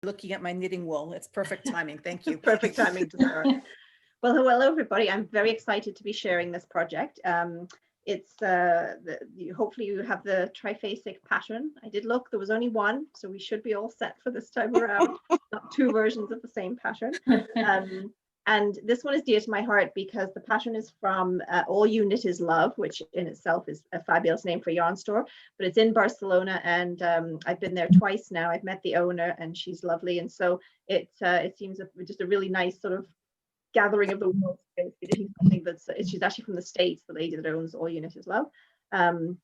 looking at my knitting wool. It's perfect timing. Thank you. Perfect timing to start. Well, hello everybody. I'm very excited to be sharing this project. It's hopefully you have the Trifasic pattern. I did look, there was only one, so we should be all set for this time around. Not two versions of the same pattern. And this one is dear to my heart because the pattern is from All You Knit Is Love, which in itself is a fabulous name for a yarn store, but it's in Barcelona, and I've been there twice now. I've met the owner and she's lovely, and so it seems just a really nice sort of gathering of the world. Something that's she's actually from the States, the lady that owns All You Knit Is Love, and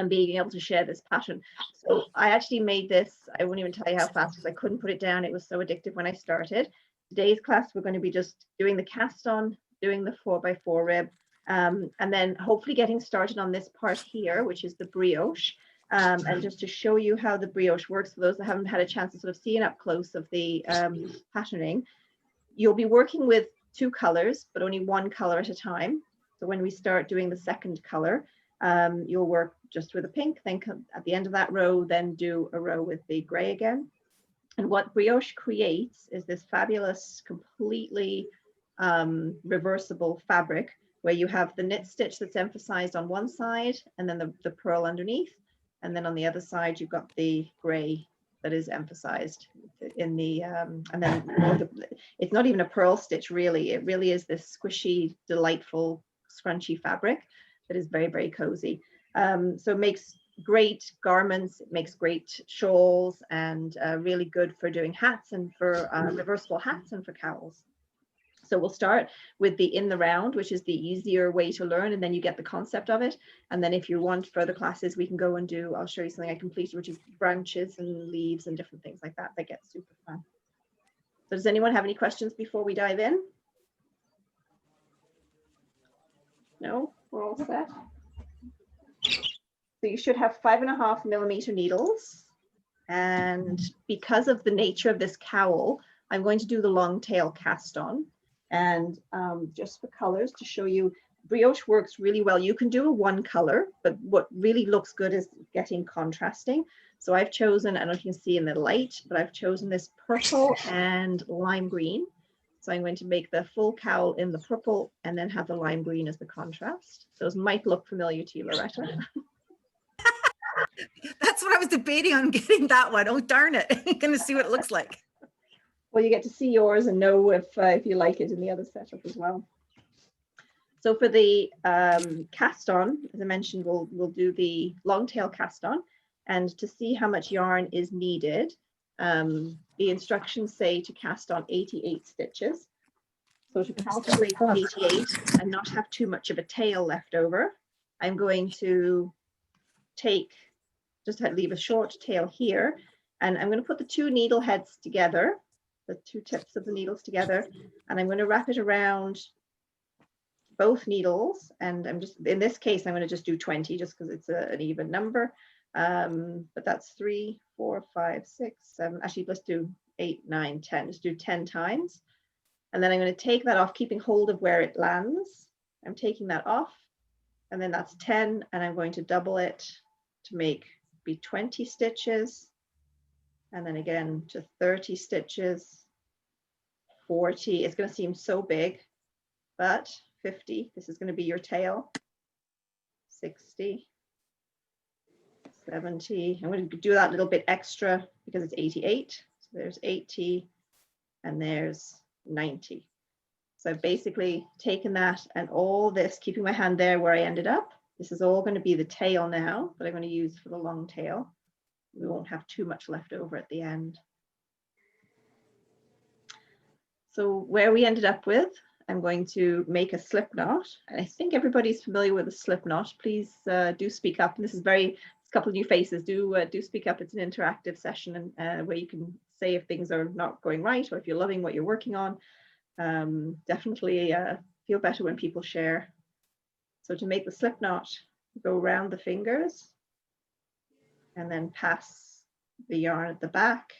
being able to share this pattern. So I actually made this, I won't even tell you how fast because I couldn't put it down. It was so addictive when I started. Today's class, we're going to be just doing the cast on, doing the 4x4 rib, and then hopefully getting started on this part here, which is the brioche. And just to show you how the brioche works, for those that haven't had a chance to sort of see an up close of the patterning, you'll be working with two colors, but only one color at a time. So when we start doing the second color, you'll work just with a pink, then at the end of that row, then do a row with the gray again. And what brioche creates is this fabulous, completely reversible fabric where you have the knit stitch that's emphasized on one side and then the purl underneath. And then on the other side, you've got the gray that is emphasized in the, and then it's not even a purl stitch really. It really is this squishy, delightful, scrunchy fabric that is very, very cozy. So it makes great garments, it makes great shawls, and really good for doing hats and for reversible hats and for cowls. So we'll start with the in the round, which is the easier way to learn, and then you get the concept of it. And then if you want further classes, we can go and do, I'll show you something I completed, which is branches and leaves and different things like that. That gets super fun. So does anyone have any questions before we dive in? No, we're all set. So you should have 5.5mm needles. And because of the nature of this cowl, I'm going to do the long tail cast on. And just for colors to show you, brioche works really well. You can do a one color, but what really looks good is getting contrasting. So I've chosen, I don't know if you can see in the light, but I've chosen this purple and lime green. So I'm going to make the full cowl in the purple and then have the lime green as the contrast. Those might look familiar to you, Loretta. That's what I was debating on getting that one. Oh, darn it. I'm going to see what it looks like. Well, you get to see yours and know if you like it in the other setup as well. So for the cast on, as I mentioned, we'll do the long tail cast on. And to see how much yarn is needed, the instructions say to cast on 88 stitches. So to calculate 88 and not have too much of a tail left over, I'm going to just leave a short tail here, and I'm going to put the two needle heads together, the two tips of the needles together, and I'm going to wrap it around both needles. And I'm just, in this case, I'm going to just do 20 just because it's an even number. But that's 3, 4, 5, 6, 7. Actually, let's do 8, 9, 10. Let's do 10 times. And then I'm going to take that off, keeping hold of where it lands. I'm taking that off, and then that's 10, and I'm going to double it to be 20 stitches, and then again to 30 stitches, 40. It's going to seem so big, but 50. This is going to be your tail. 60, 70. I'm going to do that little bit extra because it's 88. So there's 80, and there's 90. So I've basically taken that and all this, keeping my hand there where I ended up. This is all going to be the tail now that I'm going to use for the long tail. We won't have too much left over at the end. So where we ended up with, I'm going to make a slip knot. And I think everybody's familiar with a slip knot. Please do speak up. And this is a couple of new faces. Do speak up. It's an interactive session and where you can say if things are not going right or if you're loving what you're working on. Definitely feel better when people share. So to make the slip knot, go around the fingers and then pass the yarn at the back.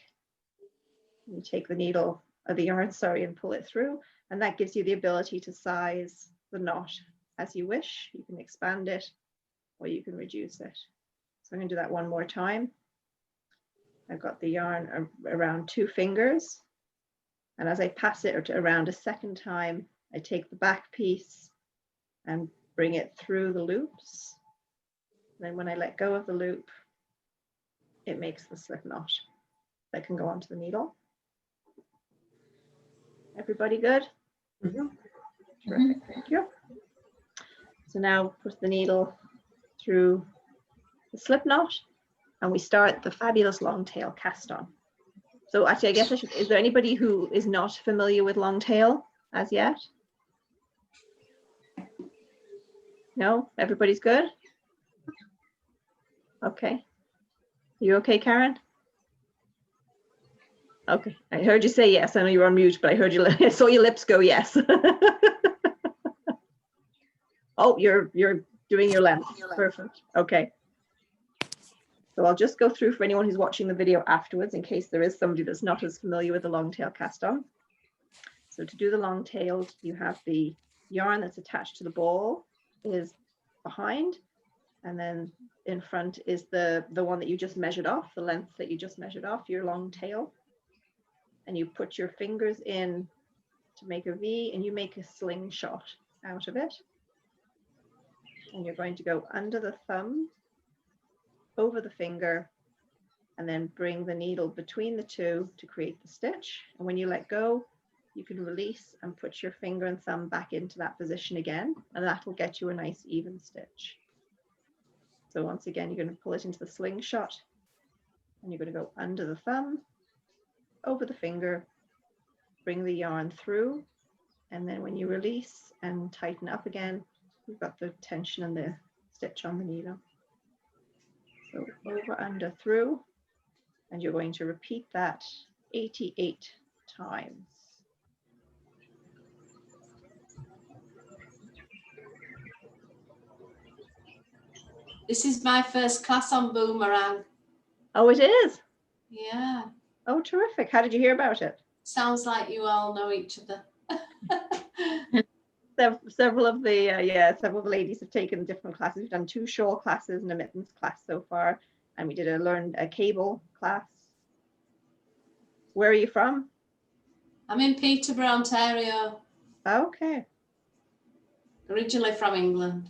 You take the needle, or the yarn, sorry, and pull it through. And that gives you the ability to size the knot as you wish. You can expand it or you can reduce it. So I'm going to do that one more time. I've got the yarn around 2 fingers. And as I pass it around a second time, I take the back piece and bring it through the loops. Then when I let go of the loop, it makes the slip knot that can go onto the needle. Everybody good? Mhm. Terrific, thank you. So now put the needle through the slip knot and we start the fabulous long tail cast on. So actually, I guess I should, is there anybody who is not familiar with long tail as yet? No, everybody's good? Okay. You okay, Karen? Okay, I heard you say yes. I know you were on mute, but I heard you, I saw your lips go yes. Oh, you're doing your length. Perfect. Okay. So I'll just go through for anyone who's watching the video afterwards in case there is somebody that's not as familiar with the long tail cast on. So to do the long tailed, you have the yarn that's attached to the ball is behind, and then in front is the one that you just measured off, the length that you just measured off, your long tail. And you put your fingers in to make a V and you make a slingshot out of it. And you're going to go under the thumb, over the finger, and then bring the needle between the two to create the stitch. And when you let go, you can release and put your finger and thumb back into that position again, and that will get you a nice even stitch. So once again, you're going to pull it into the slingshot, and you're going to go under the thumb, over the finger, bring the yarn through, and then when you release and tighten up again, you've got the tension and the stitch on the needle. So over, under, through, and you're going to repeat that 88 times. This is my first class on Boomerang. Oh, it is? Yeah. Oh, terrific. How did you hear about it? Sounds like you all know each other. Several of the ladies have taken different classes. We've done 2 shawl classes and a mittens class so far, and we did a cable class. Where are you from? I'm in Peterborough, Ontario. Okay. Originally from England.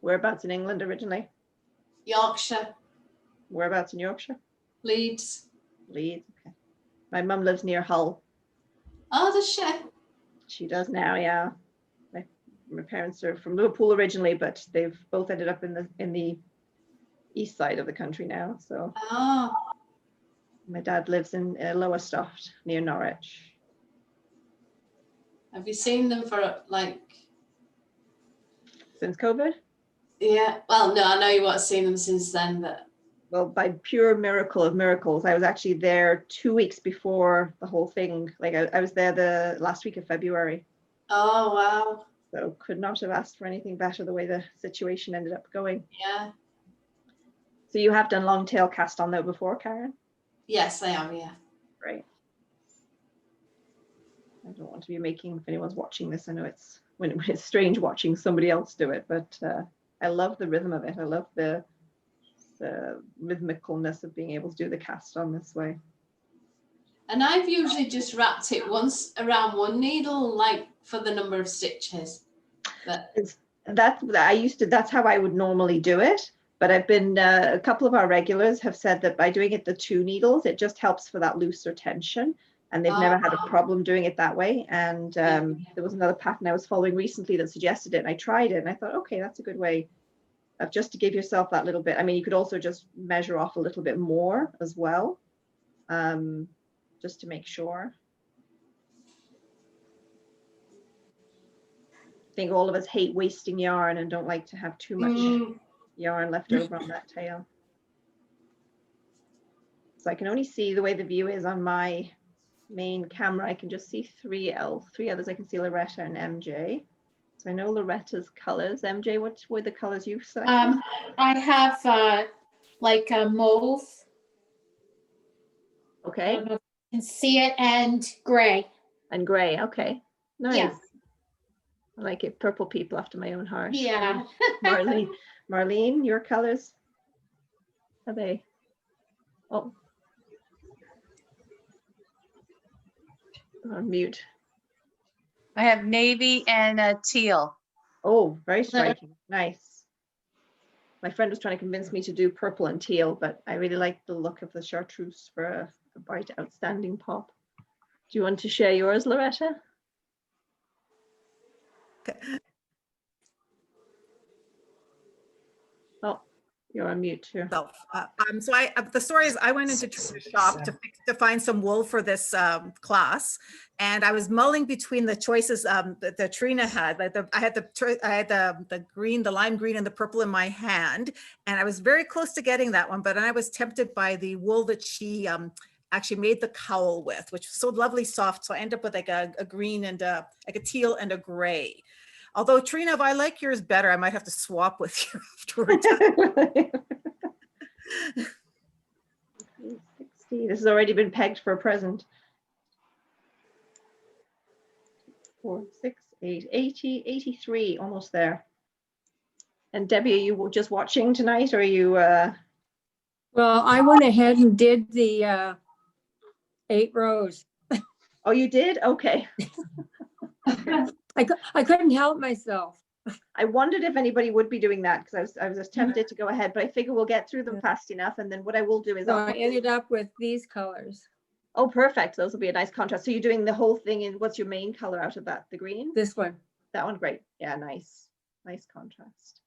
Whereabouts in England originally? Yorkshire. Whereabouts in Yorkshire? Leeds. Leeds. Okay. My mum lives near Hull. Oh, does she? She does now, yeah. My parents are from Liverpool originally, but they've both ended up in the east side of the country now. So Oh. my dad lives in Lowestoft near Norwich. Have you seen them for like? Since COVID? Yeah. Well, no, I know you won't have seen them since then, but. Well, by pure miracle of miracles, I was actually there 2 weeks before the whole thing. Like I was there the last week of February. Oh, wow. So could not have asked for anything better the way the situation ended up going. Yeah. So you have done long tail cast on though before, Karen? Yes, I am, yeah. Right. I don't want to be making, if anyone's watching this, I know it's when it's strange watching somebody else do it, but I love the rhythm of it. I love the rhythmicalness of being able to do the cast on this way. And I've usually just wrapped it once around one needle, like for the number of stitches. But that's how I would normally do it. But I've been, a couple of our regulars have said that by doing it the 2 needles, it just helps for that looser tension. And they've never had a problem doing it that way. And there was another pattern I was following recently that suggested it. And I tried it and I thought, okay, that's a good way of just to give yourself that little bit. I mean, you could also just measure off a little bit more as well, just to make sure. I think all of us hate wasting yarn and don't like to have too much yarn left over on that tail. So I can only see the way the view is on my main camera. I can just see 3 others. I can see Loretta and MJ. So I know Loretta's colors. MJ, what were the colors you selected? I have like a mauve. Okay. I don't know if you can see it, and gray. And gray. Okay. Nice. Yeah. I like it. Purple people after my own heart. Yeah. Marlene, your colors? Are they? Oh. On mute. I have navy and teal. Oh, very striking. Nice. My friend was trying to convince me to do purple and teal, but I really like the look of the chartreuse for a bright, outstanding pop. Do you want to share yours, Loretta? Oh, you're on mute too. So, the story is I went into Trina's shop to find some wool for this class, and I was mulling between the choices that Trina had. I had the green, the lime green, and the purple in my hand, and I was very close to getting that one, but then I was tempted by the wool that she actually made the cowl with, which was so lovely soft. So I ended up with like a green and like a teal and a gray. Although Trina, if I like yours better, I might have to swap with you afterwards. 60. This has already been pegged for a present. 4, 6, 8, 80, 83, almost there. And Debbie, are you just watching tonight, or are you? Well, I went ahead and did the 8 rows. Oh, you did? Okay. I couldn't help myself. I wondered if anybody would be doing that, because I was tempted to go ahead, but I figure we'll get through them fast enough. And then what I will do is So I ended up with these colors. oh, perfect. Those will be a nice contrast. So you're doing the whole thing in, what's your main color out of that? The green? This one. That one, great. Yeah, nice. Nice contrast.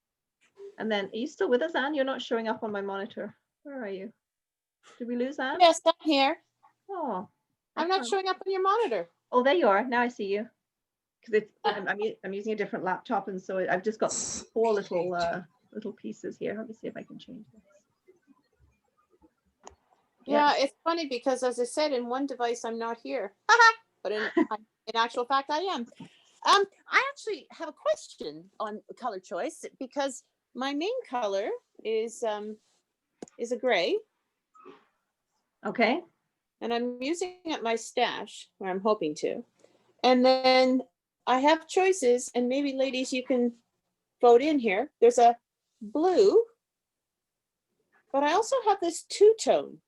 And then, are you still with us, Anne? You're not showing up on my monitor. Where are you? Did we lose Anne? Yes, I'm here. Oh, I'm not showing up on your monitor. oh, there you are. Now I see you. Because I'm using a different laptop, and so I've just got 4 little pieces here. Let me see if I can change this. Yeah, it's funny because, as I said, in one device I'm not here, but in actual fact I am. I actually have a question on color choice, because my main color is a gray, Okay. and I'm using it at my stash where I'm hoping to, and then I have choices, and maybe ladies you can vote in here. There's a blue, but I also have this two-tone.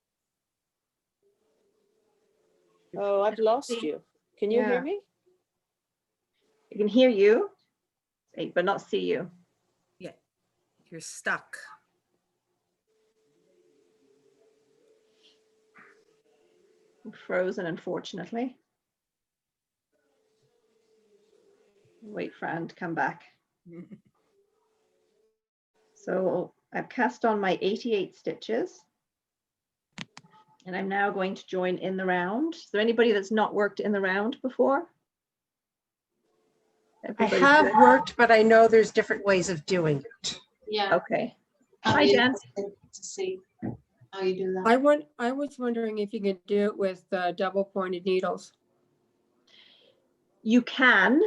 Oh, I've lost you. Can you hear me? I can hear you, but not see you. Yeah, you're stuck. I'm frozen, unfortunately. Wait for Anne to come back. So I've cast on my 88 stitches, and I'm now going to join in the round. Is there anybody that's not worked in the round before? Everybody's I have good? worked, but I know there's different ways of doing it. Yeah. Okay. I'll Hi, be Jen. interested to see how you do that. I was wondering if you could do it with double pointed needles. You can.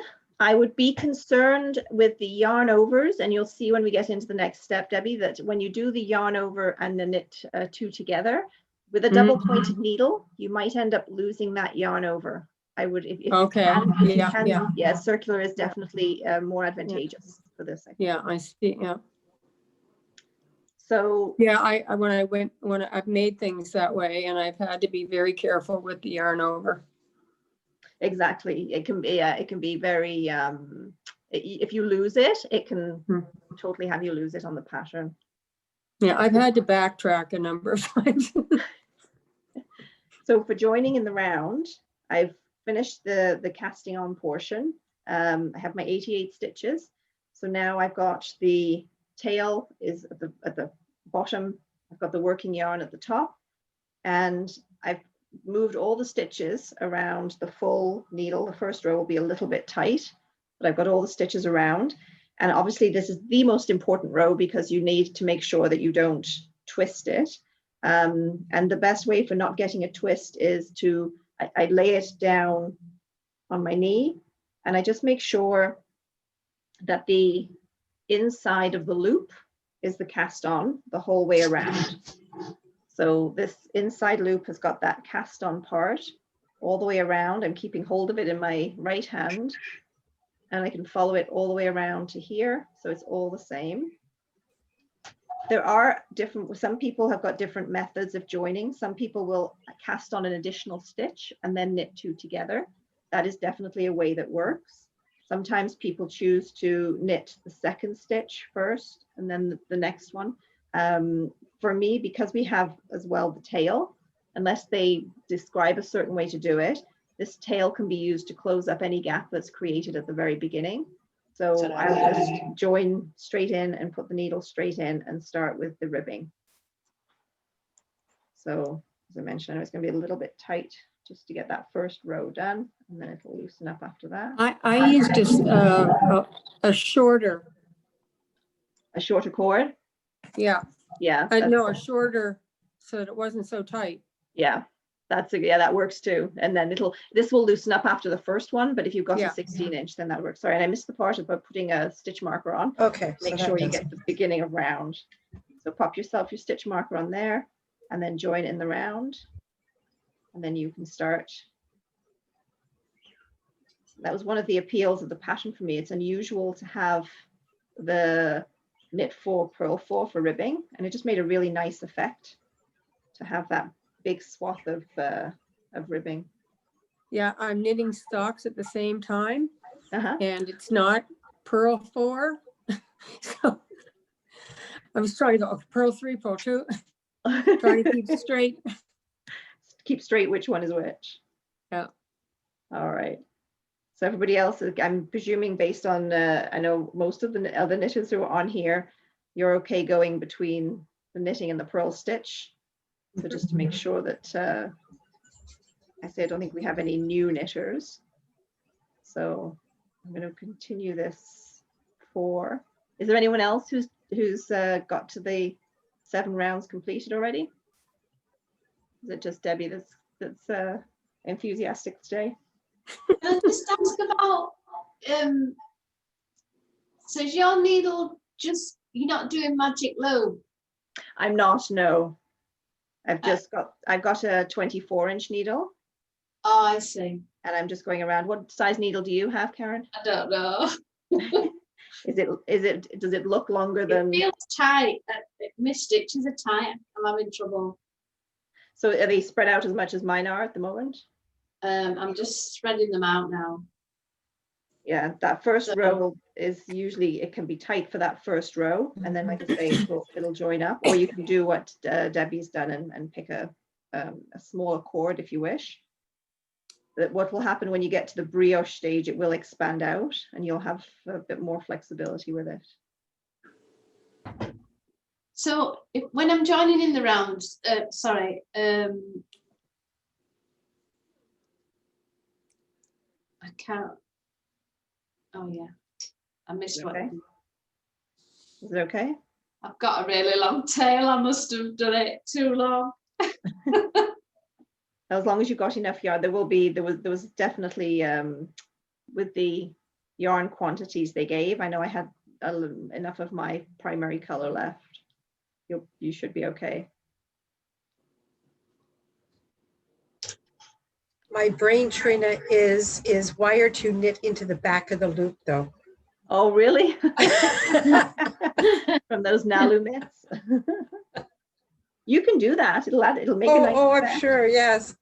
I would be concerned with the yarn overs, and you'll see when we get into the next step, Debbie, that when you do the yarn over and the knit 2 together with a double pointed needle, you might end up losing that yarn over. I would, if Okay. you can, yeah, circular is definitely more advantageous for this. I think. Yeah, I see. Yeah. So Yeah, I've made things that way, and I've had to be very careful with the yarn over. exactly, it can be very, if you lose it, it can totally have you lose it on the pattern. Yeah, I've had to backtrack a number of times. So for joining in the round, I've finished the casting on portion. I have my 88 stitches. So now I've got the tail is at the bottom. I've got the working yarn at the top, and I've moved all the stitches around the full needle. The first row will be a little bit tight, but I've got all the stitches around. And obviously this is the most important row because you need to make sure that you don't twist it. And the best way for not getting a twist is to, I lay it down on my knee, and I just make sure that the inside of the loop is the cast on the whole way around. So this inside loop has got that cast on part all the way around. I'm keeping hold of it in my right hand, and I can follow it all the way around to here. So it's all the same. There are different, some people have got different methods of joining. Some people will cast on an additional stitch and then knit two together. That is definitely a way that works. Sometimes people choose to knit the second stitch first and then the next one. For me, because we have as well the tail, unless they describe a certain way to do it, this tail can be used to close up any gap that's created at the very beginning. So I'll just join straight in and put the needle straight in and start with the ribbing. So as I mentioned, I know it's going to be a little bit tight just to get that first row done, and then it'll loosen up after that. I used a shorter, cord. yeah, Yeah. no, a shorter so that it wasn't so tight. Yeah, that works too. And then this will loosen up after the first one, but if you've got Yeah. a 16-inch, then that works. Sorry, and I missed the part about putting a stitch marker on. Okay. Make so sure that you does- get the beginning of round. So pop yourself your stitch marker on there and then join in the round. And then you can start. That was one of the appeals of the pattern for me. It's unusual to have the knit 4, purl 4 for ribbing, and it just made a really nice effect to have that big swath of ribbing. Yeah, I'm knitting stocks at the same time, Uh-huh. and it's not purl 4. So I was trying to go purl 3, purl 2, trying to keep straight. Keep straight which one is which. Yeah. All right. So everybody else, I'm presuming based on, I know most of the other knitters who are on here, you're okay going between the knitting and the purl stitch. So just to make sure that, I say I don't think we have any new knitters. So I'm going to continue this 4. Is there anyone else who's got to the 7 rounds completed already? Is it just Debbie that's enthusiastic today? Can I just ask about, so is your needle just, you're not doing magic loop? I'm not, no. I've got a 24-inch needle, Oh, I see. and I'm just going around. What size needle do you have, Karen? I don't know. Does it look longer It than? feels tight. My stitches are tight. I'm having trouble. So are they spread out as much as mine are at the moment? I'm just spreading them out now. Yeah, that first So- row is usually, it can be tight for that first row, and then like I say, it'll join up, or you can do what Debbie's done and pick a smaller cord if you wish. But what will happen when you get to the brioche stage, it will expand out and you'll have a bit more flexibility with it. So when I'm joining in the rounds, I can't. Oh yeah, I missed Okay. one. Is it okay? I've got a really long tail. I must have done it too long. As long as you've got enough yarn, there was definitely with the yarn quantities they gave, I know I had enough of my primary color left. You should be okay. My brain, Trina, is wired to knit into the back of the loop though. Oh, really? From those Nalu mitts. You can do that. It'll make a nice I'm effect. sure, yes.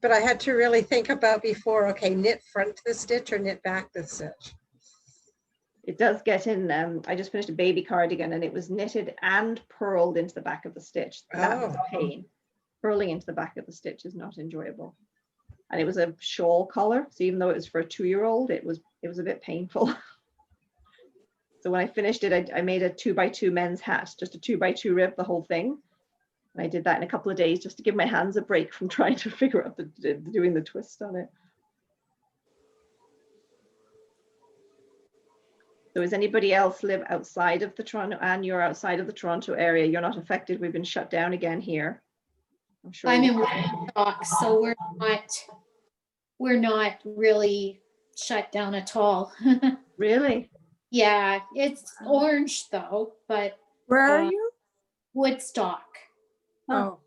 But I had to really think about before, okay, knit front the stitch or knit back the stitch. It does get in. I just finished a baby cardigan and it was knitted and purled into the back of the stitch. That was a pain. Purling into the back of the stitch is not enjoyable. And it was a shawl collar, so even though it was for a 2-year-old, it was a bit painful. So when I finished it, I made a 2x2 men's hat, just a 2x2 rib, the whole thing. And I did that in a couple of days just to give my hands a break from trying to figure out doing the twist on it. So does anybody else live outside of the Toronto, and you're outside of the Toronto area? You're not affected. We've been shut down again here. I'm sure. I'm in Woodstock, so we're not really shut down at all. Really? Yeah, it's orange though, but Where are Uh, you? Woodstock. Oh,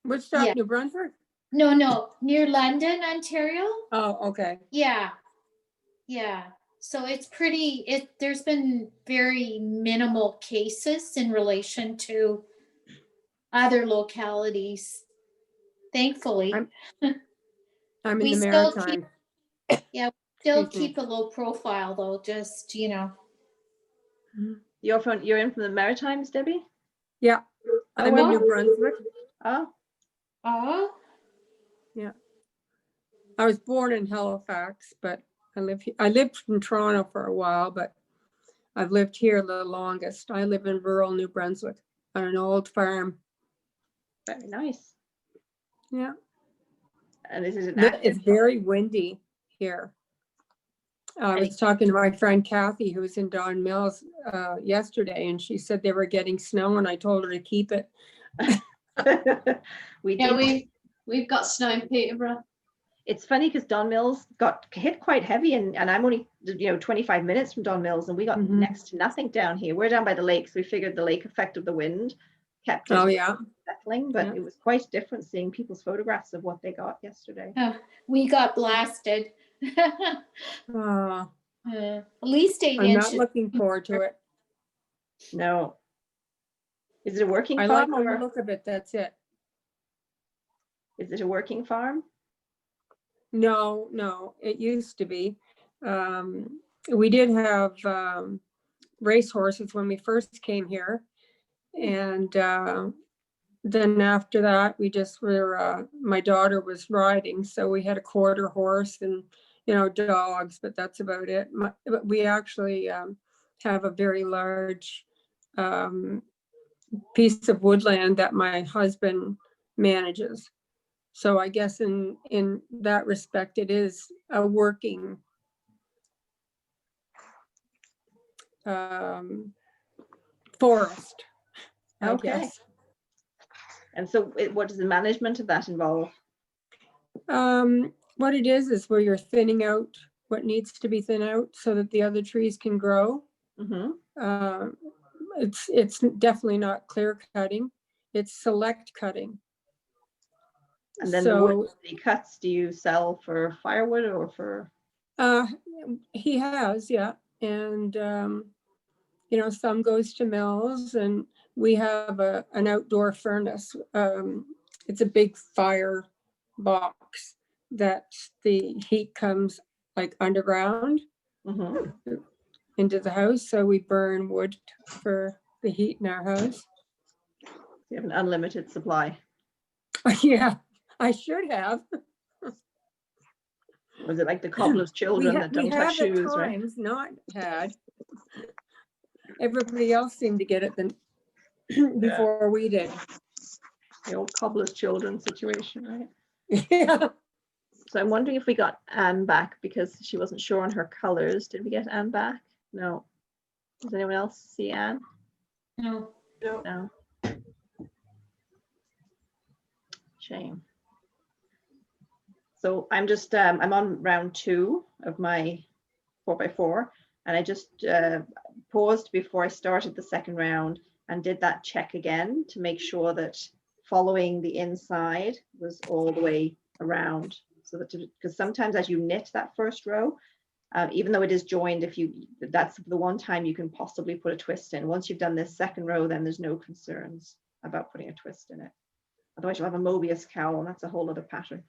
Woodstock, Yeah. New Brunswick? No, near London, Ontario. Oh, okay. Yeah. So it's pretty, there's been very minimal cases in relation to other localities, thankfully. I'm We in the still Maritime. Yeah, we still Excuse me. keep a low profile though, just, You're in from the Maritimes, Debbie? Yeah, I'm in well. New Brunswick. Oh, Oh, I was born in Halifax, but I lived in Toronto for a while, but I've lived here the longest. I live in rural New Brunswick on an old farm. very nice. Yeah, And this is an it's active. very windy here. I was talking to my friend Kathy, who was in Don Mills yesterday, and she said they were getting snow, and I told her to keep it. We Yeah, did. we've got snow in Peterborough. It's funny because Don Mills got hit quite heavy, and I'm only 25 minutes from Don Mills, and we got Mhm. next to nothing down here. We're down by the lake, so we figured the lake effect of the wind kept it Oh, yeah. settling, but Yeah. it was quite different seeing people's photographs of what they got yesterday. we got blasted. Uh, At least 8 I'm not inches. looking forward to it. No. Is it a working I like farm the or look of it, that's it. is it a working farm? No, it used to be. We did have racehorses when we first came here. And then after that, we just were, my daughter was riding, so we had a quarter horse and, dogs, but that's about it. But we actually have a very large piece of woodland that my husband manages. So I guess in that respect, it is a working forest, I Okay. guess. And so what does the management of that involve? What it is where you're thinning out what needs to be thinned out so that the other trees can grow. Mm-hmm. It's definitely not clear cutting, it's select cutting. And then the wood So that he cuts, do you sell for firewood or for? he has, yeah. And some goes to mills, and we have an outdoor furnace. It's a big fire box that the heat comes like underground Mm-hmm. into the house. So we burn wood for the heat in our house. You have an unlimited supply. Yeah, I should have. Was it like the cobbler's children that don't have at shoes, right? times not had. Everybody else seemed to get it then before we did. The old cobbler's children situation, right? Yeah. So I'm wondering if we got Anne back because she wasn't sure on her colors. Did we get Anne back? No. Does anyone else see Anne? No. No. Shame. So I'm just, I'm on round 2 of my 4x4, and I just paused before I started the second round and did that check again to make sure that following the inside was all the way around. So that, because sometimes as you knit that first row, even though it is joined, that's the one time you can possibly put a twist in. Once you've done this second row, then there's no concerns about putting a twist in it. Otherwise you'll have a Mobius cowl, and that's a whole other pattern.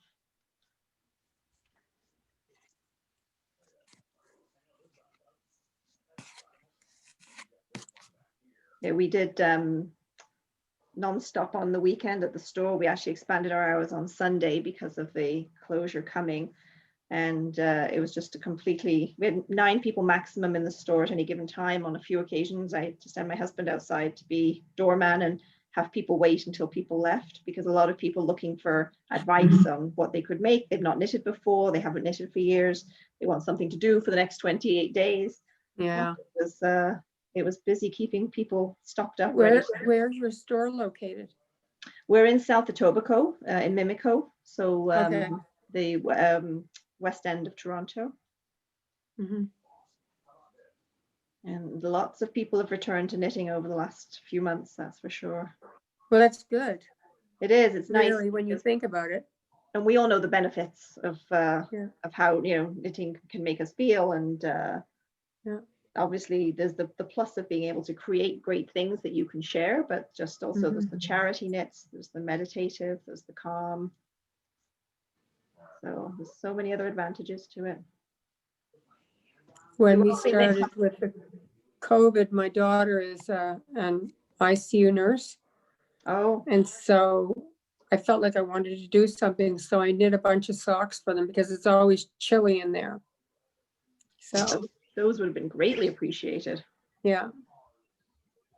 Yeah, we did non-stop on the weekend at the store. We actually expanded our hours on Sunday because of the closure coming. And it was just we had 9 people maximum in the store at any given time. On a few occasions, I had to send my husband outside to be doorman and have people wait until people left, because a lot of people looking for advice on what they could make. They've not knitted before, they haven't knitted for years. They want something to do for the next 28 days. Yeah. It was busy keeping people stocked up. Where's your store located? We're in South Etobicoke, in Mimico, so Okay. the west end of Toronto. Mm-hmm. And lots of people have returned to knitting over the last few months, that's for sure. Well, that's good. It is, it's nice. Really, when you think about it. And we all know the benefits of how knitting can make us feel, and Yeah. Obviously, there's the plus of being able to create great things that you can share, but just also there's the charity knits, there's the meditative, there's the calm. So there's so many other advantages to it. When You we also make started with the COVID, my daughter is an ICU nurse. Oh, And so I felt like I wanted to do something. So I knit a bunch of socks for them because it's always chilly in there. So, those would have been greatly appreciated. yeah.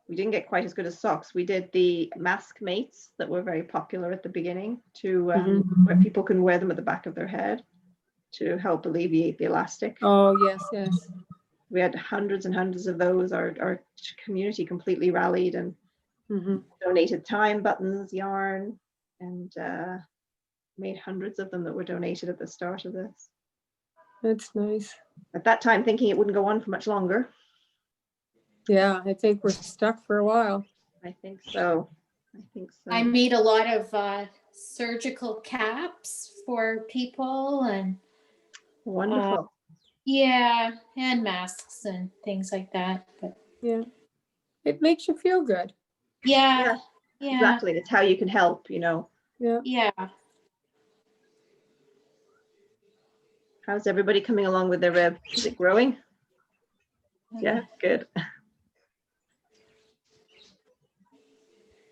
We didn't get quite as good as socks. We did the mask mates that were very popular at the beginning to where people can wear them at the back of their head to help alleviate the elastic. Oh, yes, yes. We had hundreds and hundreds of those. Our community completely rallied and donated time, buttons, yarn, and made hundreds of them that were donated at the start of this. That's nice. At that time, thinking it wouldn't go on for much longer. Yeah, I think we're stuck for a while. I think so. I think so. I made a lot of surgical caps for people and Wonderful. yeah, and masks and things like that. But Yeah. It makes you feel good. yeah, Exactly. It's how you can help, you know. Yeah. yeah. How's everybody coming along with their rib? Is it growing? Yeah, good.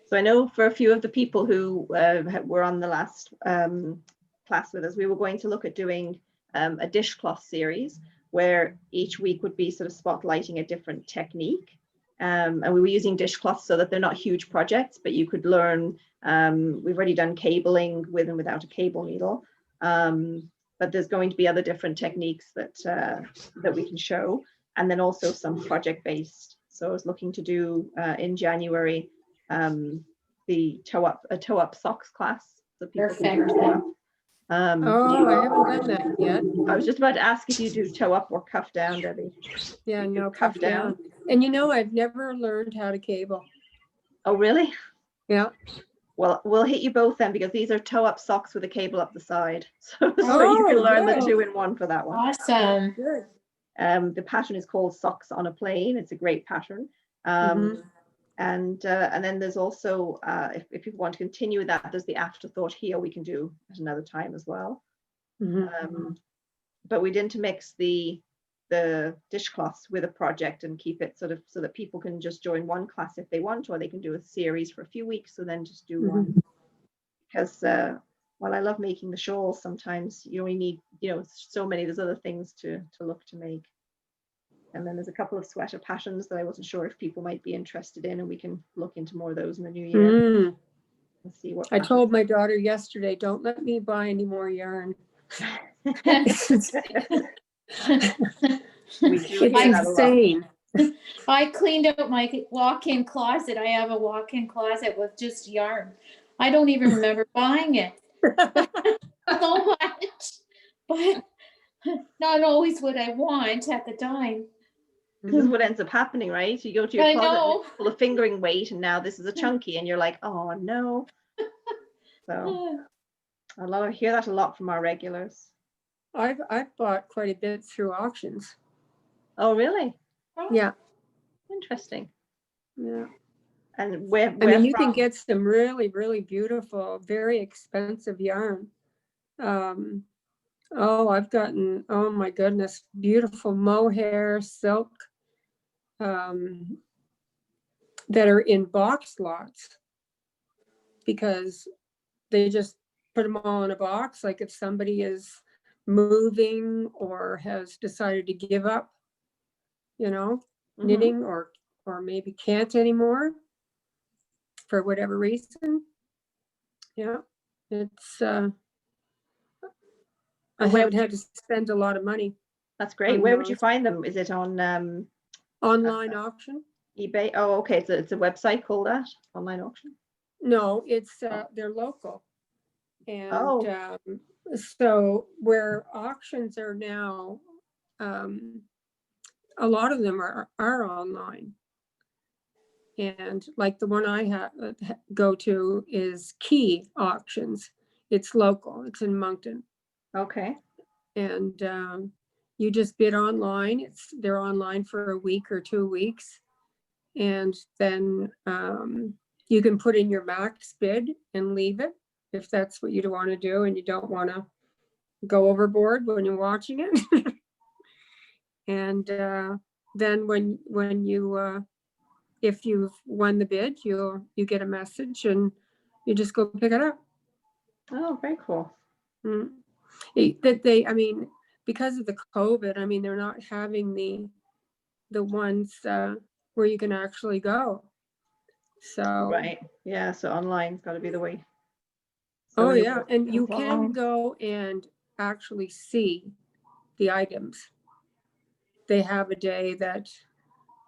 So I know for a few of the people who were on the last class with us, we were going to look at doing a dishcloth series where each week would be sort of spotlighting a different technique. And we were using dishcloths so that they're not huge projects, but you could learn, we've already done cabling with and without a cable needle. But there's going to be other different techniques that that we can show, and then also some project-based. So I was looking to do in January the toe up socks class. So people can do Perfect. toe up. Oh, I haven't done that yet. I was just about to ask if you do toe up or cuff down, Debbie. Yeah, You do no, cuff cuff down. And you know, I've never learned how to cable. Oh, really? Yeah. Well, we'll hit you both then because these are toe up socks with a cable up the side. So you Oh, can learn the good. 2-in-1 for that one. Awesome. Good. The pattern is called Socks on a Plane. It's a great pattern. And then there's also, if people want to continue with that, there's the afterthought heel we can do at another time as well. But we didn't mix the dishcloths with a project and keep it sort of so that people can just join one class if they want, or they can do a series for a few weeks and then just do one. Because while I love making the shawls, sometimes you only need, you know, so many, there's other things to look to make. And then there's a couple of sweater patterns that I wasn't sure if people might be interested in, and we can look into more of those in the new year and see what. I told my daughter yesterday, don't let me buy any more yarn. We do It's hear that a lot. insane. I cleaned out my walk-in closet. I have a walk-in closet with just yarn. I don't even remember buying it. So much, but not always what I want at the time. This is what ends up happening, right? You go to your I closet know. full of fingering weight, and now this is a chunky, and you're like, oh no. So I hear that a lot from our regulars. I've bought quite a bit through auctions. Oh, really? Yeah. Interesting. Yeah. And where I mean, you from? can get some really, really beautiful, very expensive yarn. I've gotten, oh my goodness, beautiful mohair, silk, that are in box lots because they just put them all in a box. Like if somebody is moving or has decided to give up, you know, knitting or maybe can't anymore for whatever reason. Yeah, it's, I haven't had to spend a lot of money. That's great. Where would you find them? Is it on Online auction? eBay? Oh, okay. It's a website called that, online auction. No, it's, they're local. And so where auctions are now, a lot of them are online. And like the one I go to is Key Auctions. It's local. It's in Moncton. Okay. And you just bid online. They're online for a week or 2 weeks. And then you can put in your max bid and leave it if that's what you want to do and you don't want to go overboard when you're watching it. And then when you if you've won the bid, you get a message and you just go pick it up. Oh, very cool. I mean, because of the COVID, I mean, they're not having the ones where you can actually go. So Right. Yeah. So online's got to be the way. oh many yeah, more and you things can online. go and actually see the items. They have a day that,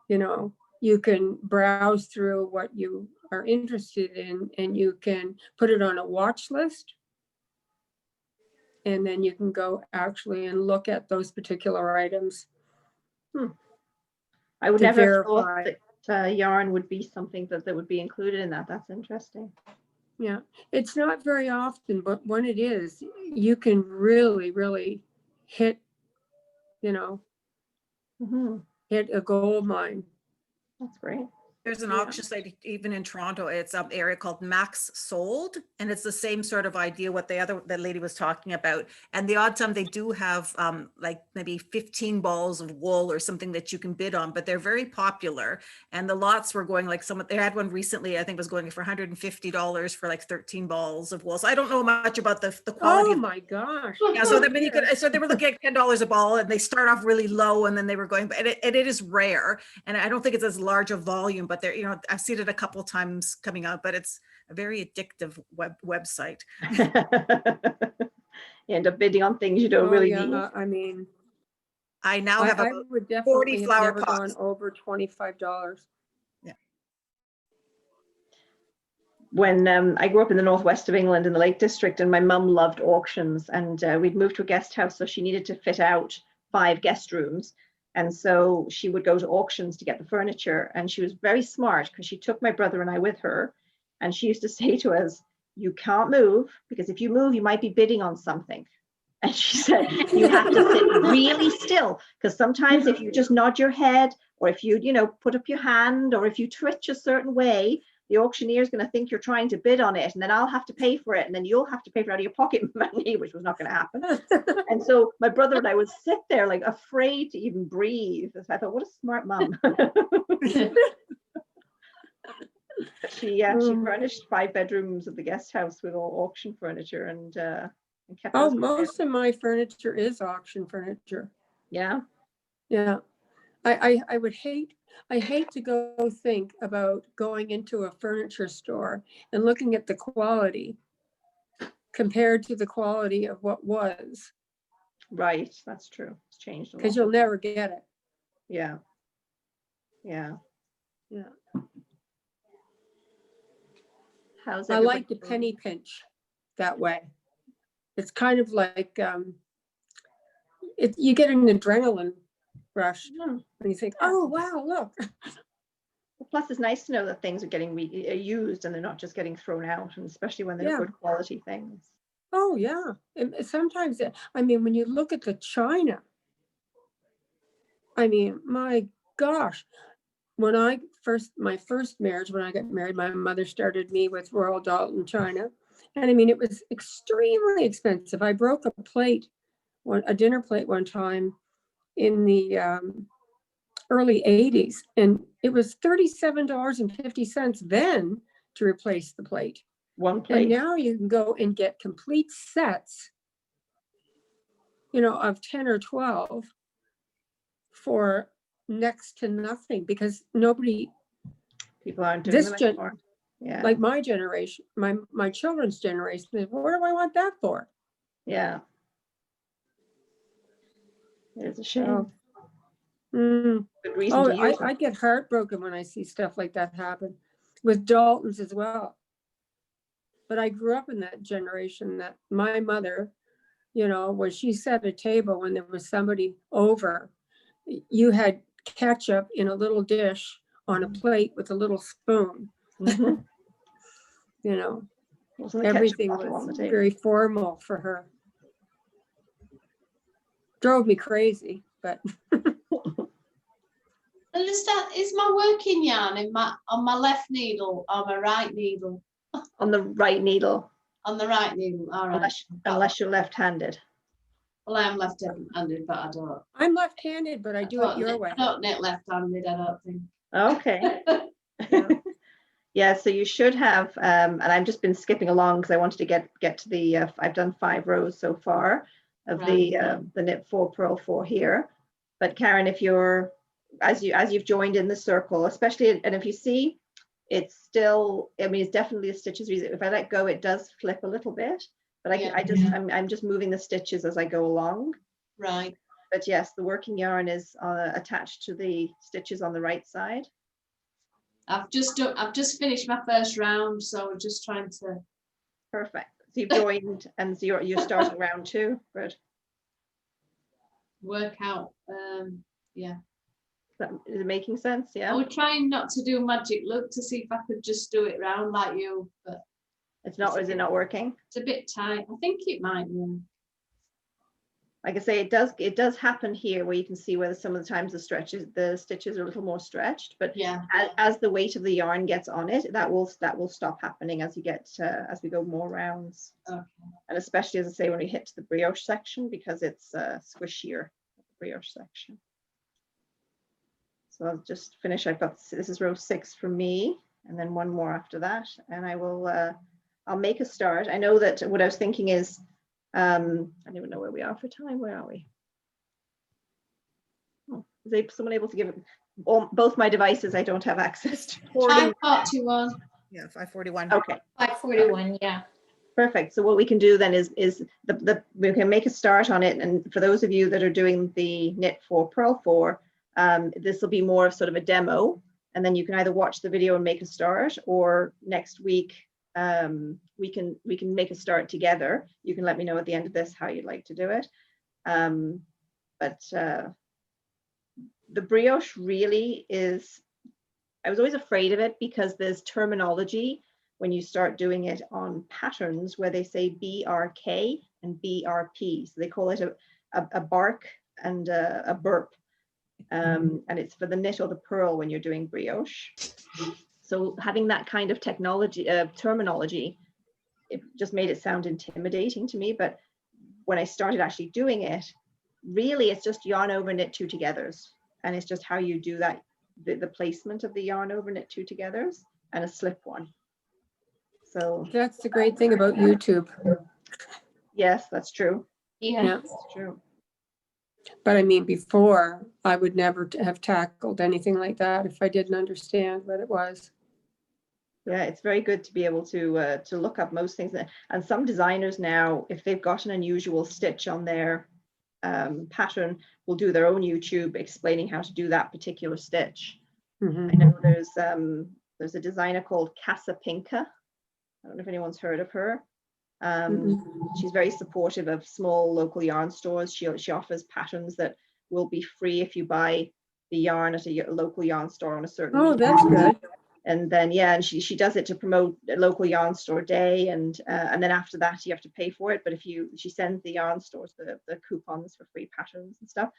you know, you can browse through what you are interested in and you can put it on a watch list. And then you can go actually and look at those particular items. I would to never have thought verify. that yarn would be something that would be included in that. That's interesting. Yeah, it's not very often, but when it is, you can really, really hit, you know, Mhm. hit a gold mine. That's great. There's an Yeah. auction site even in Toronto. It's an area called Max Sold, and it's the same sort of idea what the lady was talking about. And the odd time they do have like maybe 15 balls of wool or something that you can bid on, but they're very popular. And the lots were going like they had one recently, I think was going for $150 for like 13 balls of wool. So I don't know much about the quality. Oh of my gosh. Yeah, so I mean, so they were looking at $10 a ball, and they start off really low, and then they were going, and it is rare, and I don't think it's as large a volume, but there, you know, I've seen it a couple of times coming out, but it's a very addictive website. You end up bidding on things you don't Oh really yeah, need. I mean, I now have I about would 40 definitely have flower never gone pots. over $25. When I grew up in the northwest of England in the Lake District, and my mum loved auctions, and we'd moved to a guest house, so she needed to fit out 5 guest rooms. And so she would go to auctions to get the furniture. And she was very smart because she took my brother and I with her. And she used to say to us, "You can't move, because if you move, you might be bidding on something." And she said, "You have to sit really still, because sometimes if you just nod your head, or if you, put up your hand, or if you twitch a certain way, the auctioneer is going to think you're trying to bid on it, and then I'll have to pay for it, and then you'll have to pay for it out of your pocket money," which was not going to happen. And so my brother and I would sit there like afraid to even breathe. I thought, what a smart mum. She furnished 5 bedrooms of the guest house with all auction furniture, and kept Oh, us prepared. most of my furniture is auction furniture. Yeah. Yeah. I would hate to go think about going into a furniture store and looking at the quality compared to the quality of what was, Right, that's true. It's changed a lot. because you'll never get it. Yeah. Yeah. Yeah. How's I everybody like the doing? penny pinch that way. It's kind of like you get an adrenaline rush Hmm. when you think, oh wow, look. Plus, it's nice to know that things are getting used and they're not just getting thrown out, and especially when they're Yeah. good quality things. Oh yeah. And sometimes, I mean, when you look at the china, I mean, my gosh, when my first marriage, when I got married, my mother started me with Royal Dalton china. And I mean, it was extremely expensive. I broke a dinner plate one time in the early 80s, and it was $37.50 then to replace the plate. One And plate. now you can go and get complete sets, of 10 or 12 for next to nothing, because People aren't doing this them anymore. Yeah. like my generation, my children's generation, what do I want that for? Yeah. It's a shame. So, Good reason to use I them. get heartbroken when I see stuff like that happen with Daltons as well. But I grew up in that generation that my mother, when she set a table, when there was somebody over, you had ketchup in a little dish on a plate with a little spoon. Mhm. Wasn't the ketchup Everything bottle on the was table. very formal for her. drove me crazy, but Understand? Is my working yarn on my left needle or my right needle? On the right needle, On the right needle. All right. unless you're left-handed. Well, I am left-handed, but I don't. I'm left-handed, but I do it your way. I don't knit left-handed. I don't think. Okay. Yeah. Yeah, so you should have, and I've just been skipping along because I wanted to get to the, I've done 5 rows so far of the knit 4, purl 4 here. But Karen, if you're, as you've joined in the circle, especially, and if you see, it's still, I mean, it's definitely the stitches. If I let go, it does flip a little bit, but I'm just moving the stitches as I go along. Right. But yes, the working yarn is attached to the stitches on the right side. I've just finished my first round, so we're just trying to. Perfect. So you've joined, and so you're starting round 2. Good. Work out. Yeah. Is it making sense? I Yeah. was trying not to do magic look to see if I could just do it round like you, but It's not. Is it not working? it's a bit tight. I think it might. Yeah. Like I say, it does happen here where you can see whether some of the times the stitches are a little more stretched, but Yeah. as the weight of the yarn gets on it, that will stop happening as you get as we go more rounds. Okay. And especially, as I say, when we hit to the brioche section, because it's squishier, the brioche section. So I'll just finish. This is row 6 for me, and then 1 more after that, and I will I'll make a start. I know that what I was thinking is I don't even know where we are for time. Where are we? Oh, is someone able to give both my devices? I don't have access to. 5:41. Yeah, 5:41. Okay. 5:41, yeah. Perfect. So what we can do then is we can make a start on it. And for those of you that are doing the knit 4, purl 4, this will be more of sort of a demo. And then you can either watch the video and make a start, or next week we can make a start together. You can let me know at the end of this how you'd like to do it. But the brioche really is, I was always afraid of it because there's terminology when you start doing it on patterns where they say BRK and BRP. So they call it a bark and a burp. And it's for the knit or the purl when you're doing brioche. So having that kind of terminology, it just made it sound intimidating to me. But when I started actually doing it, really it's just yarn over knit 2 togethers. And it's just how you do that, the placement of the yarn over knit 2 togethers and a slip one. So That's the great thing about YouTube. yes, that's true. Yeah. Yeah. That's true. But I mean, before I would never have tackled anything like that if I didn't understand what it was. Yeah, it's very good to be able to look up most things. And some designers now, if they've got an unusual stitch on their pattern, will do their own YouTube explaining how to do that particular stitch. Mhm. I know there's a designer called Casa Pinka. I don't know if anyone's heard of her. She's very supportive of small local yarn stores. She offers patterns that will be free if you buy the yarn at a local yarn store on a certain Oh, week. that's good. And then and she does it to promote a local yarn store day, and then after that you have to pay for it. But she sends the yarn stores the coupons for free patterns and stuff.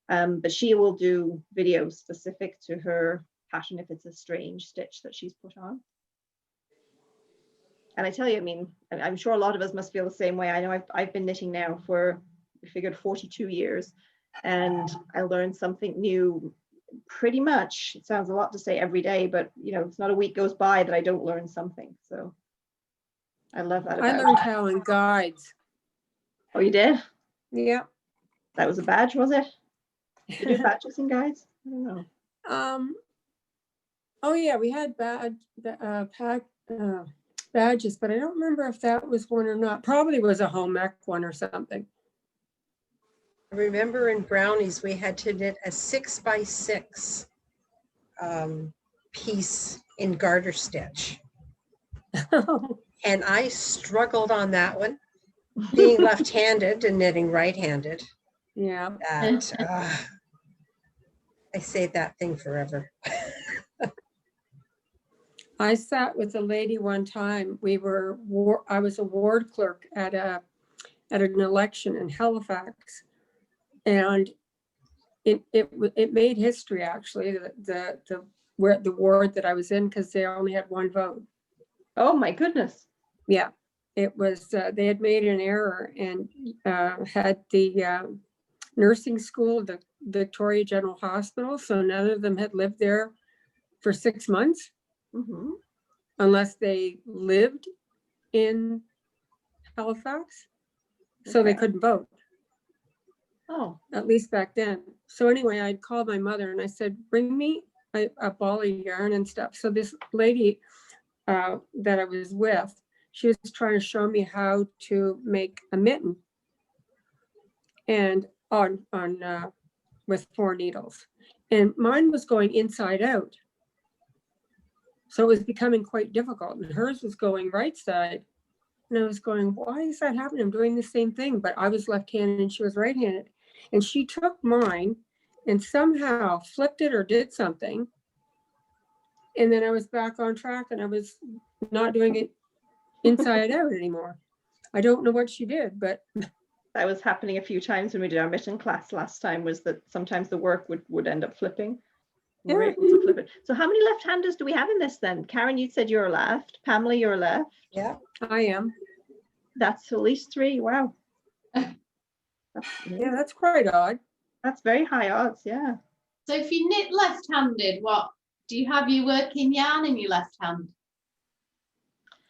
But she will do videos specific to her pattern if it's a strange stitch that she's put on. And I tell you, I mean, I'm sure a lot of us must feel the same way. I know I've been knitting now for, I figured, 42 years, and I learned something new pretty much. It sounds a lot to say every day, but it's not a week goes by that I don't learn something. So I love that I about learned it. how in guides. Oh, you did? Yeah. That was a badge, was it? Did you do badges and guides? I don't know. Oh yeah, we had badges, but I don't remember if that was one or not. Probably was a home ec one or something. I remember in brownies, we had to knit a 6x6 piece in garter stitch. And I struggled on that one, being left-handed and knitting right-handed. Yeah. That, I saved that thing forever. I sat with a lady one time. I was a ward clerk at an election in Halifax, And it made history, actually, the ward that I was in, because they only had one vote. Oh, my goodness. Yeah, it was, they had made an error and had the nursing school, the Victoria General Hospital, so none of them had lived there for 6 months, Mhm. unless they lived in Halifax, so they Okay. couldn't vote, Oh, at least back then. So anyway, I'd called my mother and I said, bring me a ball of yarn and stuff. So this lady that I was with, she was trying to show me how to make a mitten, and with 4 needles, and mine was going inside out, so it was becoming quite difficult, and hers was going right side, and I was going, why is that happening? I'm doing the same thing, but I was left-handed and she was right-handed, and she took mine and somehow flipped it or did something, and then I was back on track and I was not doing it inside out anymore. I don't know what she did, but that was happening a few times when we did our mitten class last time, was that sometimes the work would end up flipping. We were Yeah. able to flip it. So how many left-handers do we have in this then? Karen, you said you're left. Pamela, you're left. Yeah. I am. That's at least 3. Wow. That's Yeah, that's quite odd. That's very high odds. Yeah. So if you knit left-handed, what do you have your working yarn in your left hand?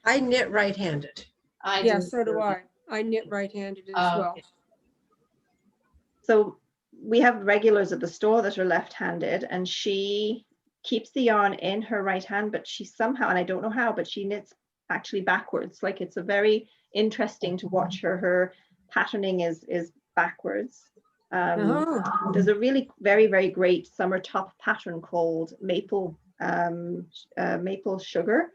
I knit right-handed. I Yeah, do. so do I. I knit right-handed as Oh, well. okay. So we have regulars at the store that are left-handed, and she keeps the yarn in her right hand, but she somehow, and I don't know how, but she knits actually backwards. Like, it's a very interesting to watch her. Her patterning is backwards. Oh, There's a really very, very great summer top pattern called Maple Sugar,